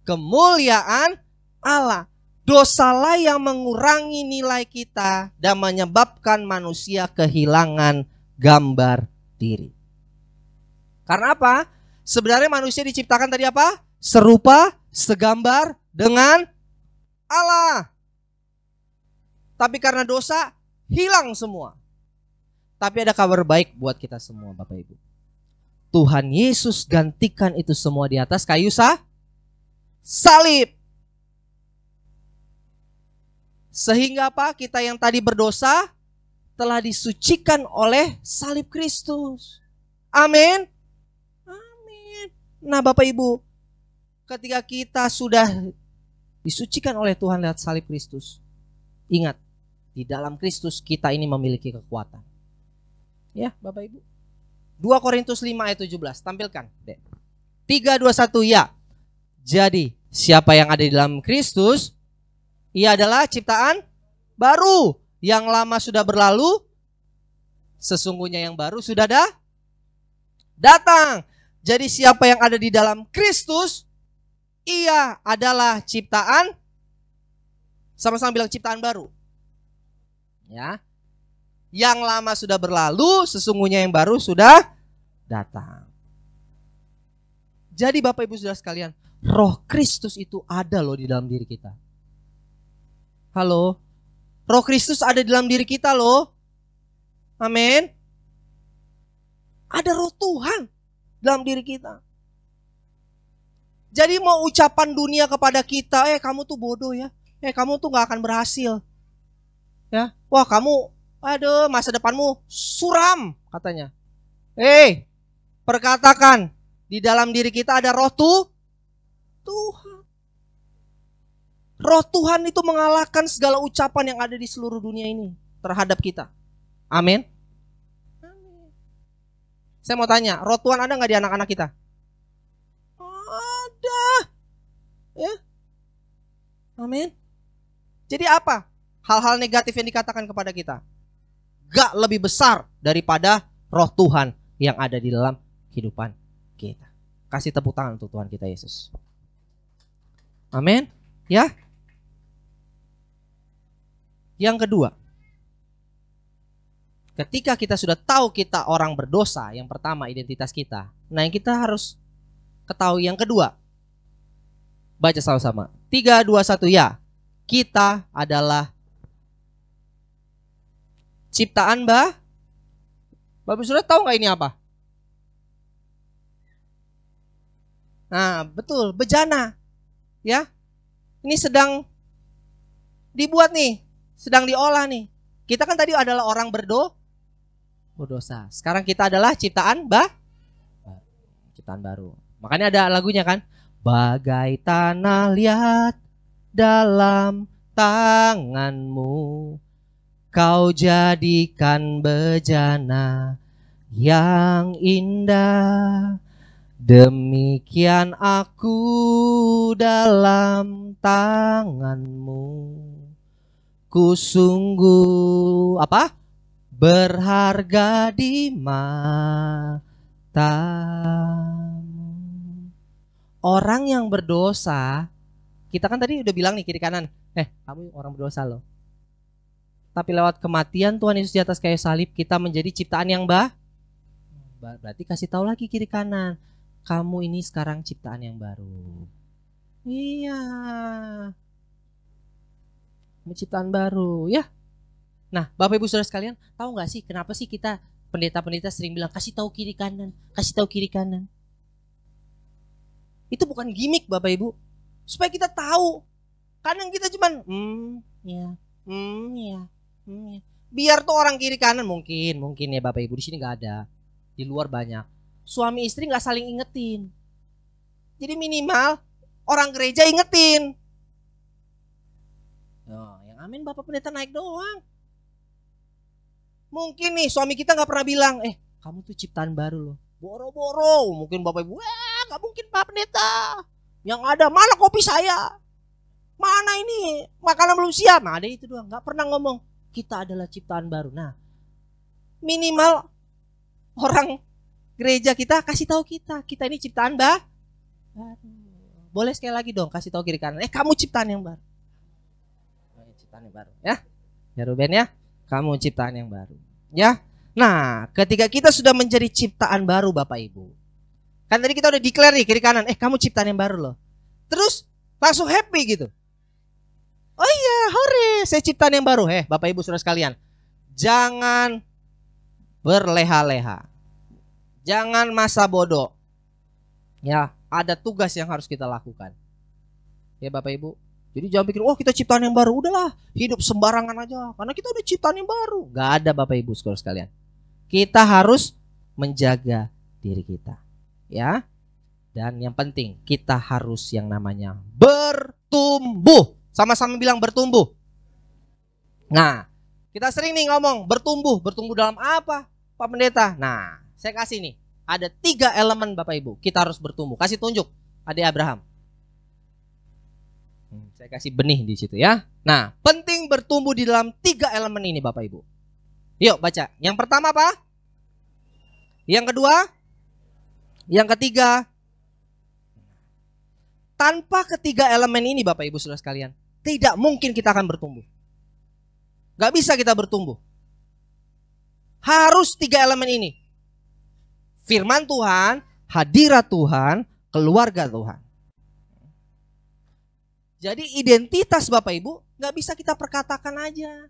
kemuliaan Allah. Dosalah yang mengurangi nilai kita dan menyebabkan manusia kehilangan gambar diri. Karena apa? Sebenarnya manusia diciptakan tadi apa? Serupa, segambar dengan Allah. Tapi karena dosa, hilang semua. Tapi ada kabar baik buat kita semua Bapak Ibu. Tuhan Yesus gantikan itu semua di atas kayu salib. Sehingga apa? Kita yang tadi berdosa telah disucikan oleh salib Kristus. Amin. Amin. Nah Bapak Ibu, ketika kita sudah disucikan oleh Tuhan lewat salib Kristus, ingat, di dalam Kristus kita ini memiliki kekuatan. Ya Bapak Ibu. 2 Korintus 5 ayat 17, tampilkan. 3, 2, 1 ya. Jadi siapa yang ada di dalam Kristus, ia adalah ciptaan baru. Yang lama sudah berlalu, sesungguhnya yang baru sudah datang. Jadi siapa yang ada di dalam Kristus, ia adalah ciptaan, sama-sama bilang ciptaan baru. Ya. Yang lama sudah berlalu, sesungguhnya yang baru sudah datang. Jadi Bapak Ibu Saudara sekalian, Roh Kristus itu ada loh di dalam diri kita. Halo? Roh Kristus ada di dalam diri kita loh. Amin. Ada roh Tuhan dalam diri kita. Jadi mau ucapan dunia kepada kita, kamu tuh bodoh ya. Kamu tuh gak akan berhasil. Ya, wah kamu, aduh masa depanmu suram katanya. Perkatakan di dalam diri kita ada roh Tuhan. Roh Tuhan itu mengalahkan segala ucapan yang ada di seluruh dunia ini terhadap kita. Amin. Saya mau tanya, roh Tuhan ada gak di anak-anak kita? Ada. Ya. Amin. Jadi apa? Hal-hal negatif yang dikatakan kepada kita gak lebih besar daripada roh Tuhan yang ada di dalam kehidupan kita. Kasih tepuk tangan untuk Tuhan kita Yesus. Amin. Ya. Yang kedua, ketika kita sudah tahu kita orang berdosa, yang pertama identitas kita. Nah, yang kita harus ketahui yang kedua. Baca sama-sama. 3, 2, 1 ya. Kita adalah ciptaan Bapak Saudara tahu gak ini apa? Nah, betul, bejana. Ya. Ini sedang dibuat nih, sedang diolah nih. Kita kan tadi adalah orang berdosa. Sekarang kita adalah ciptaan baru. Makanya ada lagunya kan? Bagai tanah liat dalam tanganmu, kau jadikan bejana yang indah. Demikian aku dalam tanganmu, ku sungguh berharga di matamu. Orang yang berdosa, kita kan tadi udah bilang nih kiri kanan, kamu orang berdosa loh. Tapi lewat kematian Tuhan Yesus di atas kayu salib, kita menjadi ciptaan yang berarti kasih tahu lagi kiri kanan, kamu ini sekarang ciptaan yang baru. Iya, ciptaan baru ya. Nah, Bapak Ibu Saudara sekalian, tahu nggak sih kenapa sih kita pendeta-pendeta sering bilang kasih tahu kiri kanan, kasih tahu kiri kanan? Itu bukan gimmick Bapak Ibu, supaya kita tahu. Kadang kita cuman ya. Biar tuh orang kiri kanan mungkin ya Bapak Ibu, di sini nggak ada, di luar banyak. Suami istri nggak saling ingetin. Jadi minimal orang gereja ingetin. Oh, yang amin Bapak Pendeta naik doang. Mungkin nih suami kita nggak pernah bilang, kamu tuh ciptaan baru loh. Boro-boro, mungkin Bapak Ibu, nggak mungkin Pak Pendeta. Yang ada mana kopi saya? Mana ini makanan belum siap? Nah, ada itu doang. Nggak pernah ngomong kita adalah ciptaan baru. Nah, minimal orang gereja kita kasih tahu kita ini ciptaan baru. Boleh sekali lagi dong kasih tahu kiri kanan. Kamu ciptaan yang baru. Ciptaan yang baru ya. Ya Ruben ya. Kamu ciptaan yang baru. Ya. Nah, ketika kita sudah menjadi ciptaan baru Bapak Ibu. Kan tadi kita udah declare nih kiri kanan, kamu ciptaan yang baru loh. Terus langsung happy gitu. Oh iya, hore, saya ciptaan yang baru. Bapak Ibu Saudara sekalian, jangan berleha-leha. Jangan masa bodoh. Ya, ada tugas yang harus kita lakukan. Ya Bapak Ibu. Jadi jangan pikir, kita ciptaan yang baru. Udahlah, hidup sembarangan aja. Karena kita udah ciptaan yang baru. Gak ada Bapak Ibu Saudara sekalian. Kita harus menjaga diri kita. Ya. Dan yang penting, kita harus yang namanya bertumbuh. Sama-sama bilang bertumbuh. Nah, kita sering nih ngomong bertumbuh. Bertumbuh dalam apa, Pak Pendeta? Nah, saya kasih nih, ada 3 elemen Bapak Ibu. Kita harus bertumbuh. Kasih tunjuk, Adik Abraham. Saya kasih benih di situ ya. Nah, penting bertumbuh di dalam 3 elemen ini Bapak Ibu. Yuk baca. Yang pertama apa? Yang kedua? Yang ketiga? Tanpa ketiga elemen ini Bapak Ibu Saudara sekalian, tidak mungkin kita akan bertumbuh. Gak bisa kita bertumbuh. Harus 3 elemen ini. Firman Tuhan, hadirat Tuhan, keluarga Tuhan. Jadi identitas Bapak Ibu nggak bisa kita perkatakan aja.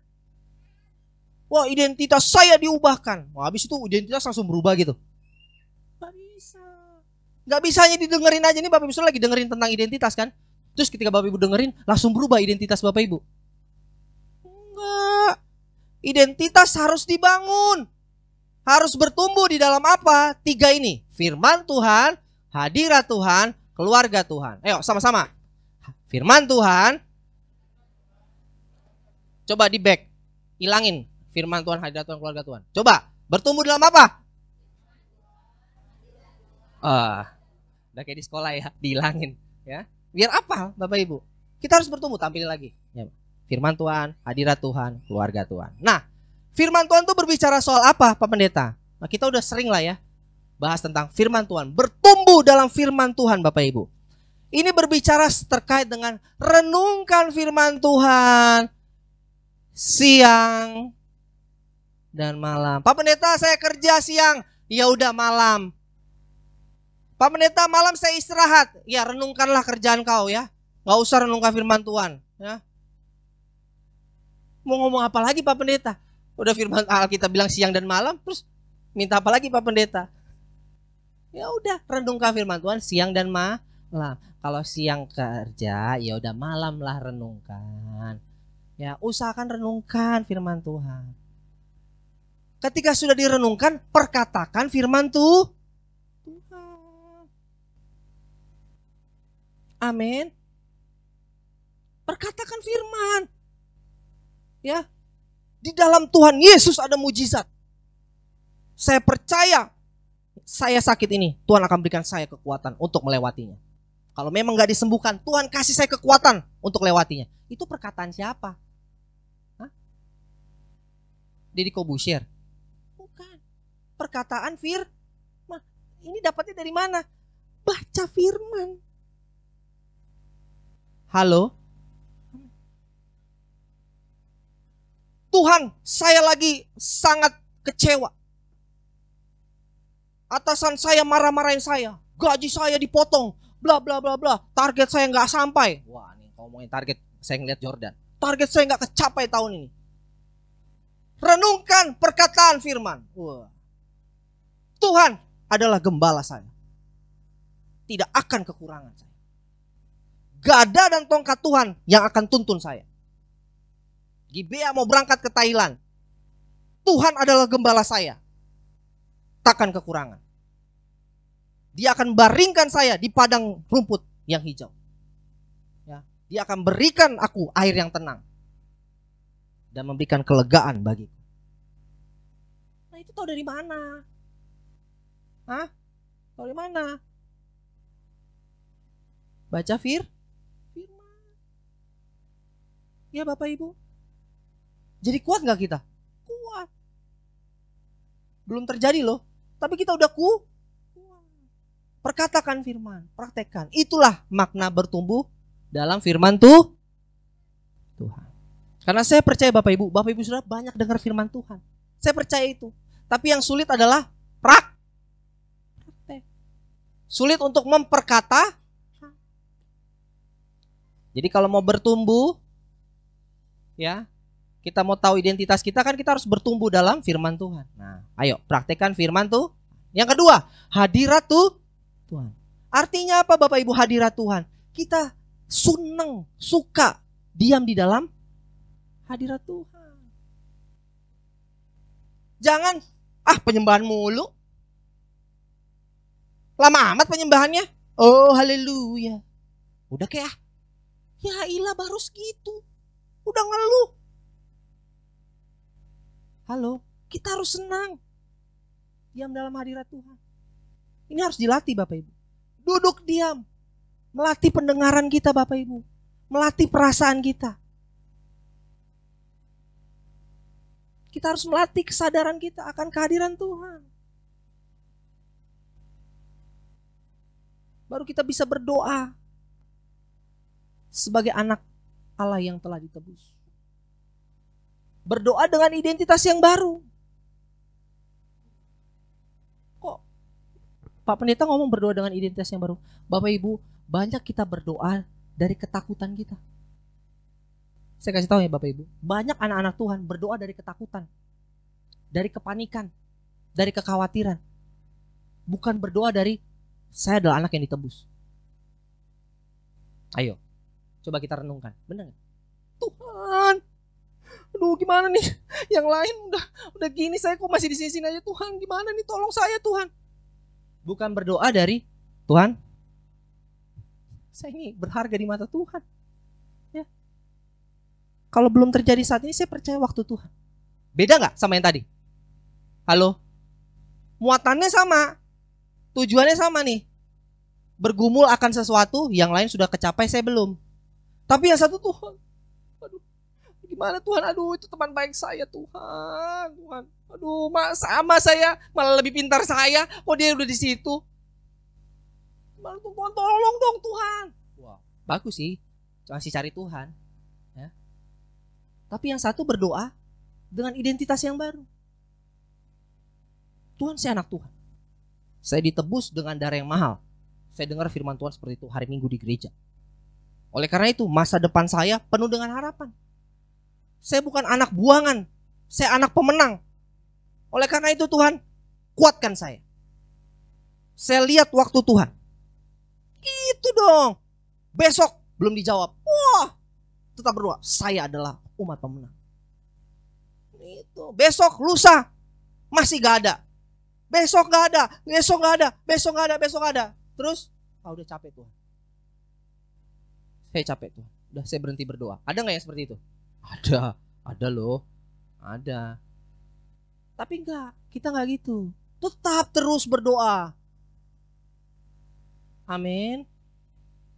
Wah, identitas saya diubahkan. Wah, habis itu identitas langsung berubah gitu. Nggak bisa. Nggak bisa hanya didengerin aja. Nih Bapak Ibu lagi dengerin tentang identitas kan. Terus ketika Bapak Ibu dengerin langsung berubah identitas Bapak Ibu. Enggak. Identitas harus dibangun. Harus bertumbuh di dalam apa? 3 ini. Firman Tuhan, hadirat Tuhan, keluarga Tuhan. Ayo sama-sama. Firman Tuhan. Coba di back. Hilangin firman Tuhan, hadirat Tuhan, keluarga Tuhan. Coba. Bertumbuh dalam apa? Udah kayak di sekolah ya. Dihilangin. Ya. Biar apa Bapak Ibu? Kita harus bertumbuh. Tampilin lagi. Ya. Firman Tuhan, hadirat Tuhan, keluarga Tuhan. Nah, firman Tuhan itu berbicara soal apa Pak Pendeta? Nah, kita udah sering lah ya bahas tentang firman Tuhan. Bertumbuh dalam firman Tuhan Bapak Ibu. Ini berbicara terkait dengan renungkan firman Tuhan siang dan malam. Pak Pendeta saya kerja siang, ya udah malam. Pak Pendeta malam saya istirahat, ya renungkanlah kerjaan kau ya. Gak usah renungkan firman Tuhan ya. Mau ngomong apa lagi Pak Pendeta? Udah firman Alkitab bilang siang dan malam, terus minta apa lagi Pak Pendeta? Ya udah, renungkan firman Tuhan siang dan malam. Kalau siang kerja, ya udah malam lah renungkan. Ya, usahakan renungkan firman Tuhan. Ketika sudah direnungkan, perkatakan firman Tuhan. Amin. Perkatakan firman. Ya, di dalam Tuhan Yesus ada mujizat. Saya percaya, saya sakit ini, Tuhan akan berikan saya kekuatan untuk melewatinya. Kalau memang gak disembuhkan, Tuhan kasih saya kekuatan untuk lewatinya. Itu perkataan siapa? Hah? Deddy Corbuzier? Bukan. Perkataan firman. Ini dapatnya dari mana? Baca firman. Halo? Tuhan, saya lagi sangat kecewa. Atasan saya marah-marahin saya. Gaji saya dipotong. Bla bla bla bla. Target saya nggak sampai. Wah, nih ngomongin target, saya ngeliat Jordan. Target saya nggak kecapai tahun ini. Renungkan perkataan firman. Wah. Tuhan adalah gembala saya. Tidak akan kekurangan saya. Gada dan tongkat Tuhan yang akan tuntun saya. Gibea mau berangkat ke Thailand. Tuhan adalah gembala saya. Takkan kekurangan. Dia akan baringkan saya di padang rumput yang hijau. Ya, dia akan berikan aku air yang tenang. Dan memberikan kelegaan bagiku. Nah, itu tahu dari mana? Hah? Tahu dari mana? Baca firman. Ya Bapak Ibu. Jadi kuat gak kita? Kuat. Belum terjadi loh. Tapi kita udah kuat. Perkatakan firman. Praktekkan. Itulah makna bertumbuh dalam firman Tuhan. Karena saya percaya Bapak Ibu sudah banyak dengar firman Tuhan. Saya percaya itu. Tapi yang sulit adalah praktek. Sulit untuk memperkata. Jadi kalau mau bertumbuh, ya, kita mau tahu identitas kita kan kita harus bertumbuh dalam firman Tuhan. Nah, ayo praktekkan firman tuh. Yang kedua, hadirat Tuhan. Artinya apa Bapak Ibu hadirat Tuhan? Kita senang, suka diam di dalam hadirat Tuhan. Jangan penyembahan mulu. Lama amat penyembahannya. Oh haleluya. Udah kayak ya ilah baru segitu. Udah ngeluh. Halo, kita harus senang. Diam dalam hadirat Tuhan. Ini harus dilatih Bapak Ibu. Duduk diam. Melatih pendengaran kita Bapak Ibu. Melatih perasaan kita. Kita harus melatih kesadaran kita akan kehadiran Tuhan. Baru kita bisa berdoa sebagai anak Allah yang telah ditebus. Berdoa dengan identitas yang baru. Kok Pak Pendeta ngomong berdoa dengan identitas yang baru? Bapak Ibu, banyak kita berdoa dari ketakutan kita. Saya kasih tahu ya Bapak Ibu, banyak anak-anak Tuhan berdoa dari ketakutan, dari kepanikan, dari kekhawatiran. Bukan berdoa dari saya adalah anak yang ditebus. Ayo, coba kita renungkan, benar gak? Tuhan, aduh gimana nih, yang lain udah gini, saya kok masih di sini aja. Tuhan gimana nih, tolong saya Tuhan. Bukan berdoa dari Tuhan, saya ini berharga di mata Tuhan. Ya. Kalau belum terjadi saat ini, saya percaya waktu Tuhan. Beda gak sama yang tadi? Halo? Muatannya sama, tujuannya sama nih. Bergumul akan sesuatu, yang lain sudah kecapai, saya belum. Tapi yang satu, Tuhan, aduh, gimana Tuhan? Aduh, itu teman baik saya Tuhan. Aduh, sama saya, malah lebih pintar saya. Kok dia udah di situ? Gimana Tuhan? Tolong dong Tuhan. Wah, bagus sih, masih cari Tuhan. Ya. Tapi yang satu berdoa dengan identitas yang baru. Tuhan, saya anak Tuhan. Saya ditebus dengan darah yang mahal. Saya dengar firman Tuhan seperti itu hari Minggu di gereja. Oleh karena itu, masa depan saya penuh dengan harapan. Saya bukan anak buangan, saya anak pemenang. Oleh karena itu Tuhan, kuatkan saya. Saya lihat waktu Tuhan. Gitu dong. Besok belum dijawab. Wah, tetap berdoa, saya adalah umat pemenang. Itu. Besok, lusa, masih gak ada. Besok gak ada, besok gak ada, besok gak ada, besok gak ada. Terus, udah capek Tuhan. Saya capek Tuhan. Udah, saya berhenti berdoa. Ada gak yang seperti itu? Ada loh. Ada. Tapi enggak, kita enggak gitu. Tetap terus berdoa. Amin.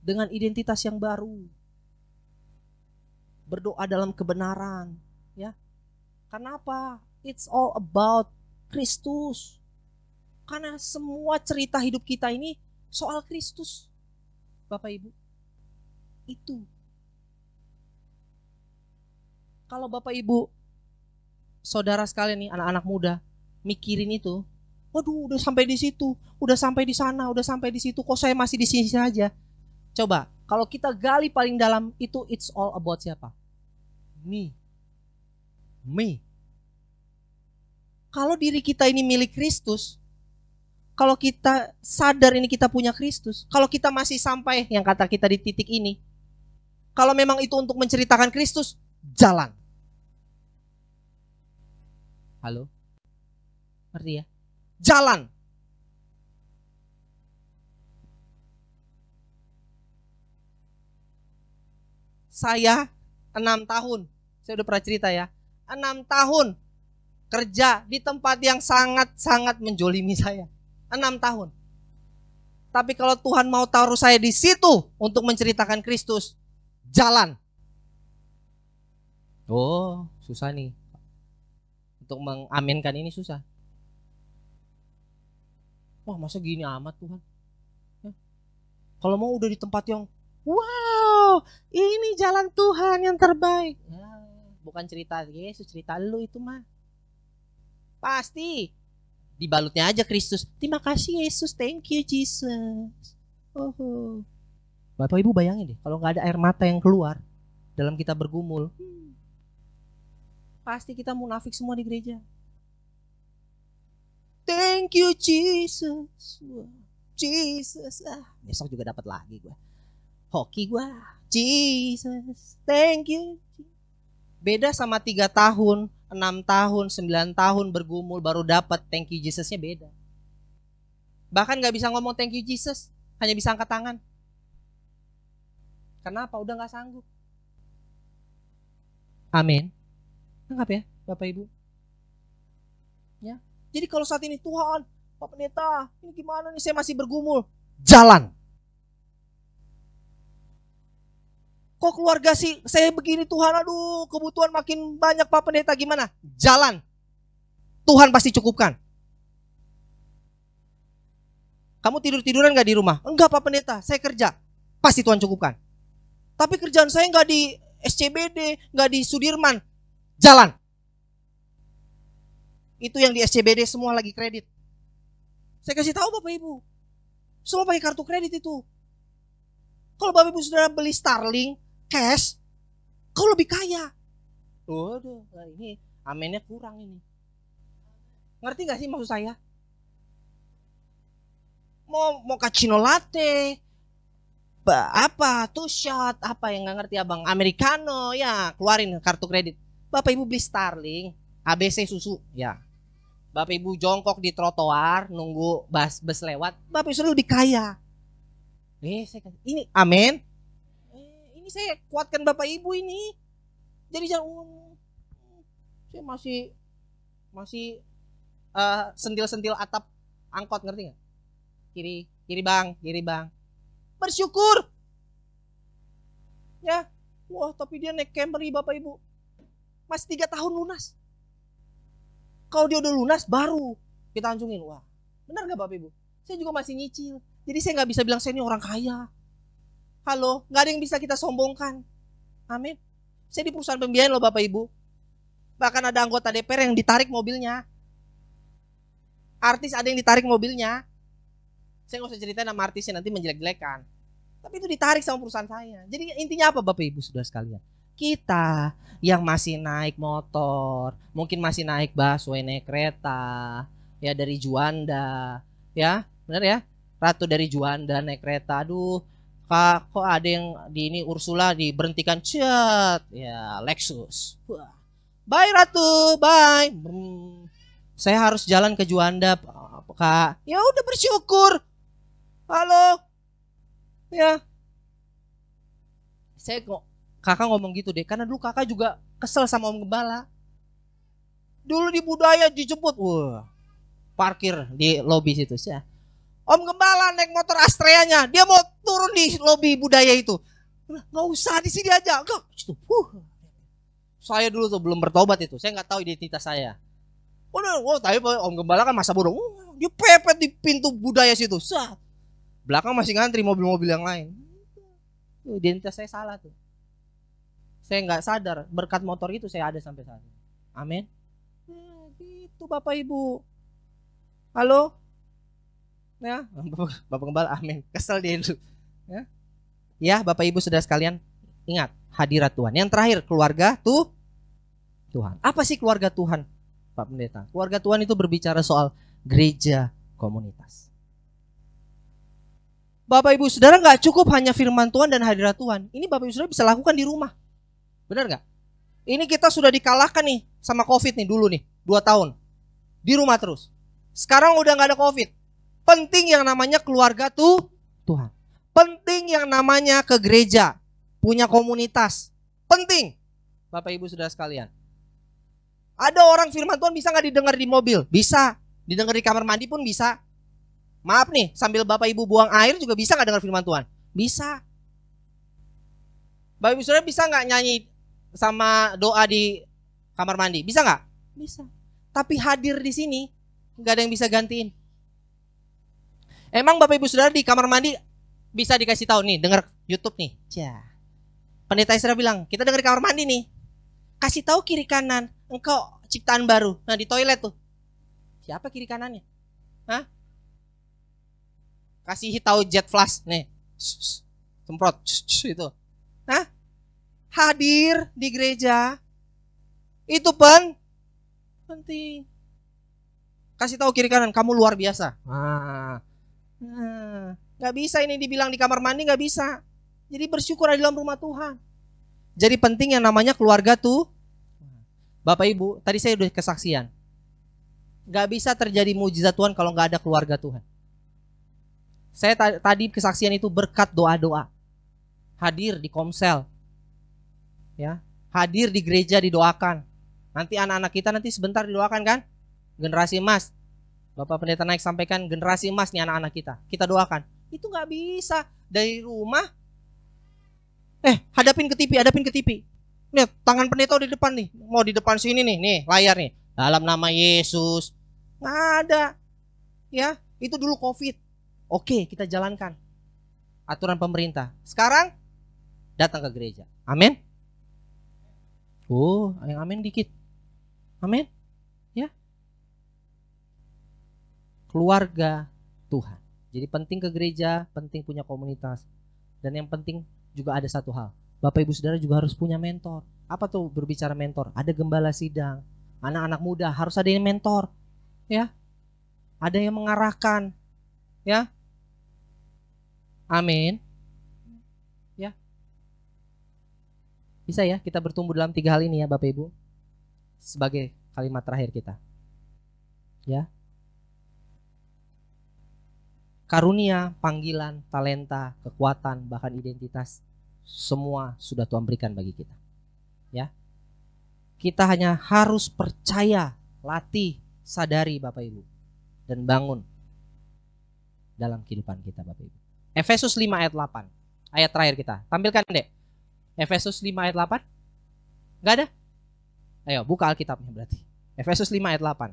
Dengan identitas yang baru. Berdoa dalam kebenaran, ya. Kenapa? It's all about Kristus. Karena semua cerita hidup kita ini soal Kristus. Bapak Ibu. Itu. Kalau Bapak Ibu, saudara sekalian nih, anak-anak muda, mikirin itu, waduh udah sampai di situ, udah sampai di sana, udah sampai di situ, kok saya masih di sini saja. Coba, kalau kita gali paling dalam itu, it's all about siapa? Me. Kalau diri kita ini milik Kristus, kalau kita sadar ini kita punya Kristus, kalau kita masih sampai yang kata kita di titik ini, kalau memang itu untuk menceritakan Kristus, jalan. Halo? Ngerti ya? Jalan. Saya 6 tahun, saya udah pernah cerita ya, 6 tahun kerja di tempat yang sangat-sangat menjolimi saya. 6 tahun. Tapi kalau Tuhan mau taruh saya di situ untuk menceritakan Kristus, jalan. Oh, susah nih. Untuk mengaminkan ini susah. Wah, masa gini amat Tuhan? Ya. Kalau mau udah di tempat yang wow, ini jalan Tuhan yang terbaik. Ya, bukan cerita Yesus, cerita lu itu mah. Pasti dibalutnya aja Kristus. Terima kasih Yesus, thank you Jesus. Oh. Bapak Ibu bayangin deh, kalau nggak ada air mata yang keluar dalam kita bergumul, pasti kita munafik semua di gereja. Thank you Jesus. Jesus. Besok juga dapat lagi gue. Hoki gue. Jesus. Thank you. Beda sama 3 tahun, 6 tahun, 9 tahun bergumul baru dapat thank you Jesus-nya beda. Bahkan gak bisa ngomong thank you Jesus, hanya bisa angkat tangan. Kenapa? Udah gak sanggup. Amin. Anggap ya Bapak Ibu. Ya. Jadi kalau saat ini Tuhan, Pak Pendeta, ini gimana nih, saya masih bergumul. Jalan. Kok keluarga sih saya begini Tuhan, aduh kebutuhan makin banyak Pak Pendeta, gimana? Jalan. Tuhan pasti cukupkan. Kamu tidur-tiduran gak di rumah? Enggak Pak Pendeta, saya kerja. Pasti Tuhan cukupkan. Tapi kerjaan saya gak di SCBD, gak di Sudirman. Jalan. Itu yang di SCBD semua lagi kredit. Saya kasih tahu Bapak Ibu. Semua pakai kartu kredit itu. Kalau Bapak Ibu Saudara beli Starlink cash, kau lebih kaya. Waduh, ini amennya kurang ini. Ngerti gak sih maksud saya? Mau cappuccino latte, apa two shot, apa yang nggak ngerti abang, americano, ya keluarin kartu kredit. Bapak Ibu beli Starling, ABC susu, ya. Bapak Ibu jongkok di trotoar nunggu bus lewat, Bapak Ibu sudah lebih kaya. Ini amin. Ini saya kuatkan Bapak Ibu ini. Jadi jangan, saya masih sentil-sentil atap angkot, ngerti nggak? Kiri bang. Bersyukur. Ya, wah tapi dia naik Camry Bapak Ibu. Masih 3 tahun lunas. Kalau dia udah lunas baru kita anjungin. Wah, benar nggak Bapak Ibu? Saya juga masih nyicil. Jadi saya nggak bisa bilang saya ini orang kaya. Halo, nggak ada yang bisa kita sombongkan. Amin. Saya di perusahaan pembiayaan loh Bapak Ibu. Bahkan ada anggota DPR yang ditarik mobilnya. Artis ada yang ditarik mobilnya. Saya nggak usah ceritain nama artisnya, nanti menjelek-jelekan. Tapi itu ditarik sama perusahaan saya. Jadi intinya apa Bapak Ibu Saudara sekalian? Kita yang masih naik motor, mungkin masih naik busway, naik kereta, ya dari Juanda, ya benar ya, Ratu dari Juanda naik kereta. Aduh, kok ada yang di ini Ursula diberhentikan, cet, ya Lexus. Wah. Bye Ratu, bye. Saya harus jalan ke Juanda, Kak. Ya udah bersyukur. Halo, ya. Kakak ngomong gitu deh, karena dulu kakak juga kesel sama Om Gembala. Dulu di Budaya dijemput, wah, parkir di lobi situ. Ya. Om Gembala naik motor Astreanya, dia mau turun di lobi Budaya itu. Nggak usah di sini aja, enggak. Saya dulu tuh belum bertobat itu, saya nggak tahu identitas saya. Tapi Om Gembala kan masa bodoh, dia pepet di pintu Budaya situ. Belakang masih ngantri mobil-mobil yang lain. Identitas saya salah tuh. Saya nggak sadar berkat motor itu saya ada sampai saat ini. Amin. Gitu Bapak Ibu. Halo. Ya, Bapak Gembala, amin. Kesel dia itu. Ya, Bapak Ibu Saudara sekalian, ingat hadirat Tuhan. Yang terakhir keluarga Tuhan. Apa sih keluarga Tuhan, Pak Pendeta? Keluarga Tuhan itu berbicara soal gereja komunitas. Bapak Ibu Saudara nggak cukup hanya firman Tuhan dan hadirat Tuhan. Ini Bapak Ibu Saudara bisa lakukan di rumah. Benar nggak? Ini kita sudah dikalahkan nih sama COVID nih dulu nih, 2 tahun. Di rumah terus. Sekarang udah nggak ada COVID. Penting yang namanya keluarga Tuhan. Penting yang namanya ke gereja. Punya komunitas. Penting. Bapak Ibu Saudara sekalian. Ada orang firman Tuhan bisa nggak didengar di mobil? Bisa. Didengar di kamar mandi pun bisa. Maaf nih, sambil Bapak Ibu buang air juga bisa nggak dengar firman Tuhan? Bisa. Bapak Ibu Saudara bisa nggak nyanyi sama doa di kamar mandi? Bisa nggak? Bisa. Tapi hadir di sini nggak ada yang bisa gantiin. Emang Bapak Ibu Saudara di kamar mandi bisa dikasih tahu nih, dengar YouTube nih. Pendeta Isra bilang, kita dengar di kamar mandi nih. Kasih tahu kiri kanan, engkau ciptaan baru. Nah di toilet tuh, siapa kiri kanannya? Hah? Kasih tahu jet flash nih, semprot itu. Nah, hadir di gereja itu penting. Kasih tahu kiri kanan, kamu luar biasa. Nggak bisa ini dibilang di kamar mandi, nggak bisa. Jadi bersyukur di dalam rumah Tuhan. Jadi penting yang namanya keluarga tuh. Bapak Ibu, tadi saya udah kesaksian. Nggak bisa terjadi mujizat Tuhan kalau nggak ada keluarga Tuhan. Saya tadi kesaksian itu berkat doa-doa. Hadir di komsel. Ya, hadir di gereja didoakan. Nanti anak-anak kita nanti sebentar didoakan kan? Generasi emas. Bapak Pendeta Naik sampaikan generasi emas nih anak-anak kita. Kita doakan. Itu nggak bisa dari rumah. Hadapin ke TV. Nih, tangan pendeta di depan nih. Mau di depan sini nih layar nih. Dalam nama Yesus. Nggak ada. Ya, itu dulu COVID. Oke, kita jalankan aturan pemerintah. Sekarang datang ke gereja. Amin. Yang amin dikit. Amin. Ya. Keluarga Tuhan. Jadi penting ke gereja, penting punya komunitas. Dan yang penting juga ada satu hal. Bapak Ibu Saudara juga harus punya mentor. Apa tuh berbicara mentor? Ada gembala sidang. Anak-anak muda harus ada yang mentor. Ya. Ada yang mengarahkan. Ya. Amin. Ya. Bisa ya kita bertumbuh dalam 3 hal ini ya Bapak Ibu. Sebagai kalimat terakhir kita. Ya. Karunia, panggilan, talenta, kekuatan, bahkan identitas, semua sudah Tuhan berikan bagi kita. Ya. Kita hanya harus percaya, latih, sadari Bapak Ibu, dan bangun dalam kehidupan kita Bapak Ibu. Efesus 5 ayat 8. Ayat terakhir kita. Tampilkan deh. Efesus 5 ayat 8. Enggak ada? Ayo buka Alkitabnya berarti. Efesus 5 ayat 8.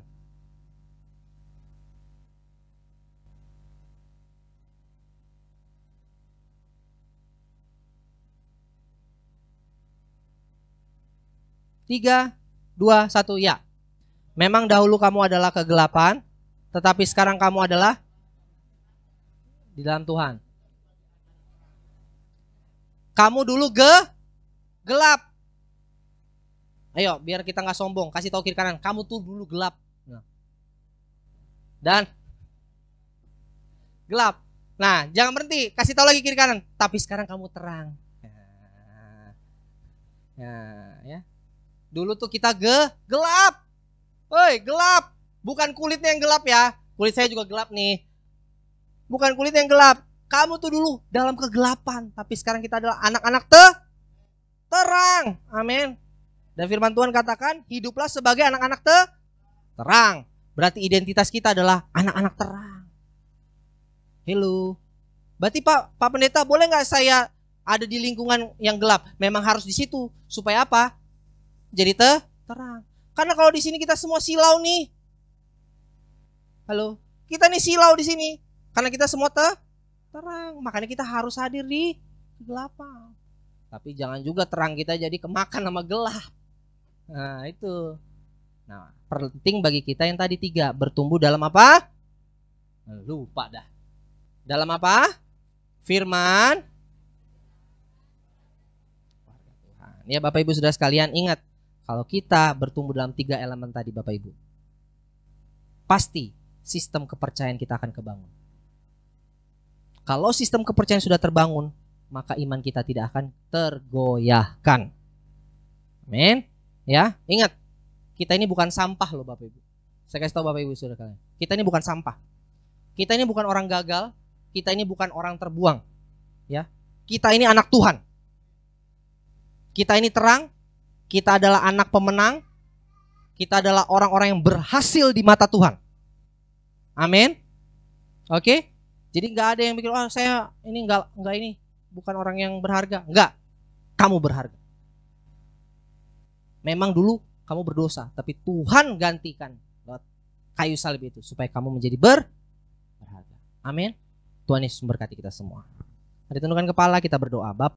Tiga, 2, 1, ya. Memang dahulu kamu adalah kegelapan, tetapi sekarang kamu adalah di dalam Tuhan. Kamu dulu gelap. Ayo, biar kita nggak sombong, kasih tahu kiri kanan. Kamu tuh dulu gelap. Dan gelap. Nah, jangan berhenti, kasih tahu lagi kiri kanan. Tapi sekarang kamu terang. Ya. Dulu tuh kita gelap. Woi, gelap. Bukan kulitnya yang gelap ya. Kulit saya juga gelap nih. Bukan kulit yang gelap. Kamu tuh dulu dalam kegelapan. Tapi sekarang kita adalah anak-anak terang. Amin. Dan firman Tuhan katakan, hiduplah sebagai anak-anak terang. Berarti identitas kita adalah anak-anak terang. Hello. Berarti Pak Pendeta, boleh nggak saya ada di lingkungan yang gelap? Memang harus di situ. Supaya apa? Jadi terang. Karena kalau di sini kita semua silau nih. Halo, kita nih silau di sini. Karena kita semua terang. Makanya kita harus hadir di kegelapan. Tapi jangan juga terang kita jadi kemakan sama gelap. Nah itu. Nah penting bagi kita yang tadi 3. Bertumbuh dalam apa? Lupa dah. Dalam apa? Firman Tuhan. Ya Bapak Ibu Saudara sekalian, ingat. Kalau kita bertumbuh dalam 3 elemen tadi Bapak Ibu, pasti sistem kepercayaan kita akan kebangun. Kalau sistem kepercayaan sudah terbangun, maka iman kita tidak akan tergoyahkan. Amin. Ya, ingat, kita ini bukan sampah loh Bapak Ibu. Saya kasih tahu Bapak Ibu Saudara kalian. Kita ini bukan sampah. Kita ini bukan orang gagal, kita ini bukan orang terbuang. Ya. Kita ini anak Tuhan. Kita ini terang. Kita adalah anak pemenang. Kita adalah orang-orang yang berhasil di mata Tuhan. Amin. Oke. Jadi nggak ada yang mikir, oh saya ini nggak ini bukan orang yang berharga. Enggak. Kamu berharga. Memang dulu kamu berdosa, tapi Tuhan gantikan lewat kayu salib itu supaya kamu menjadi berharga. Amin. Tuhan Yesus memberkati kita semua. Mari tundukkan kepala, kita berdoa. Bapa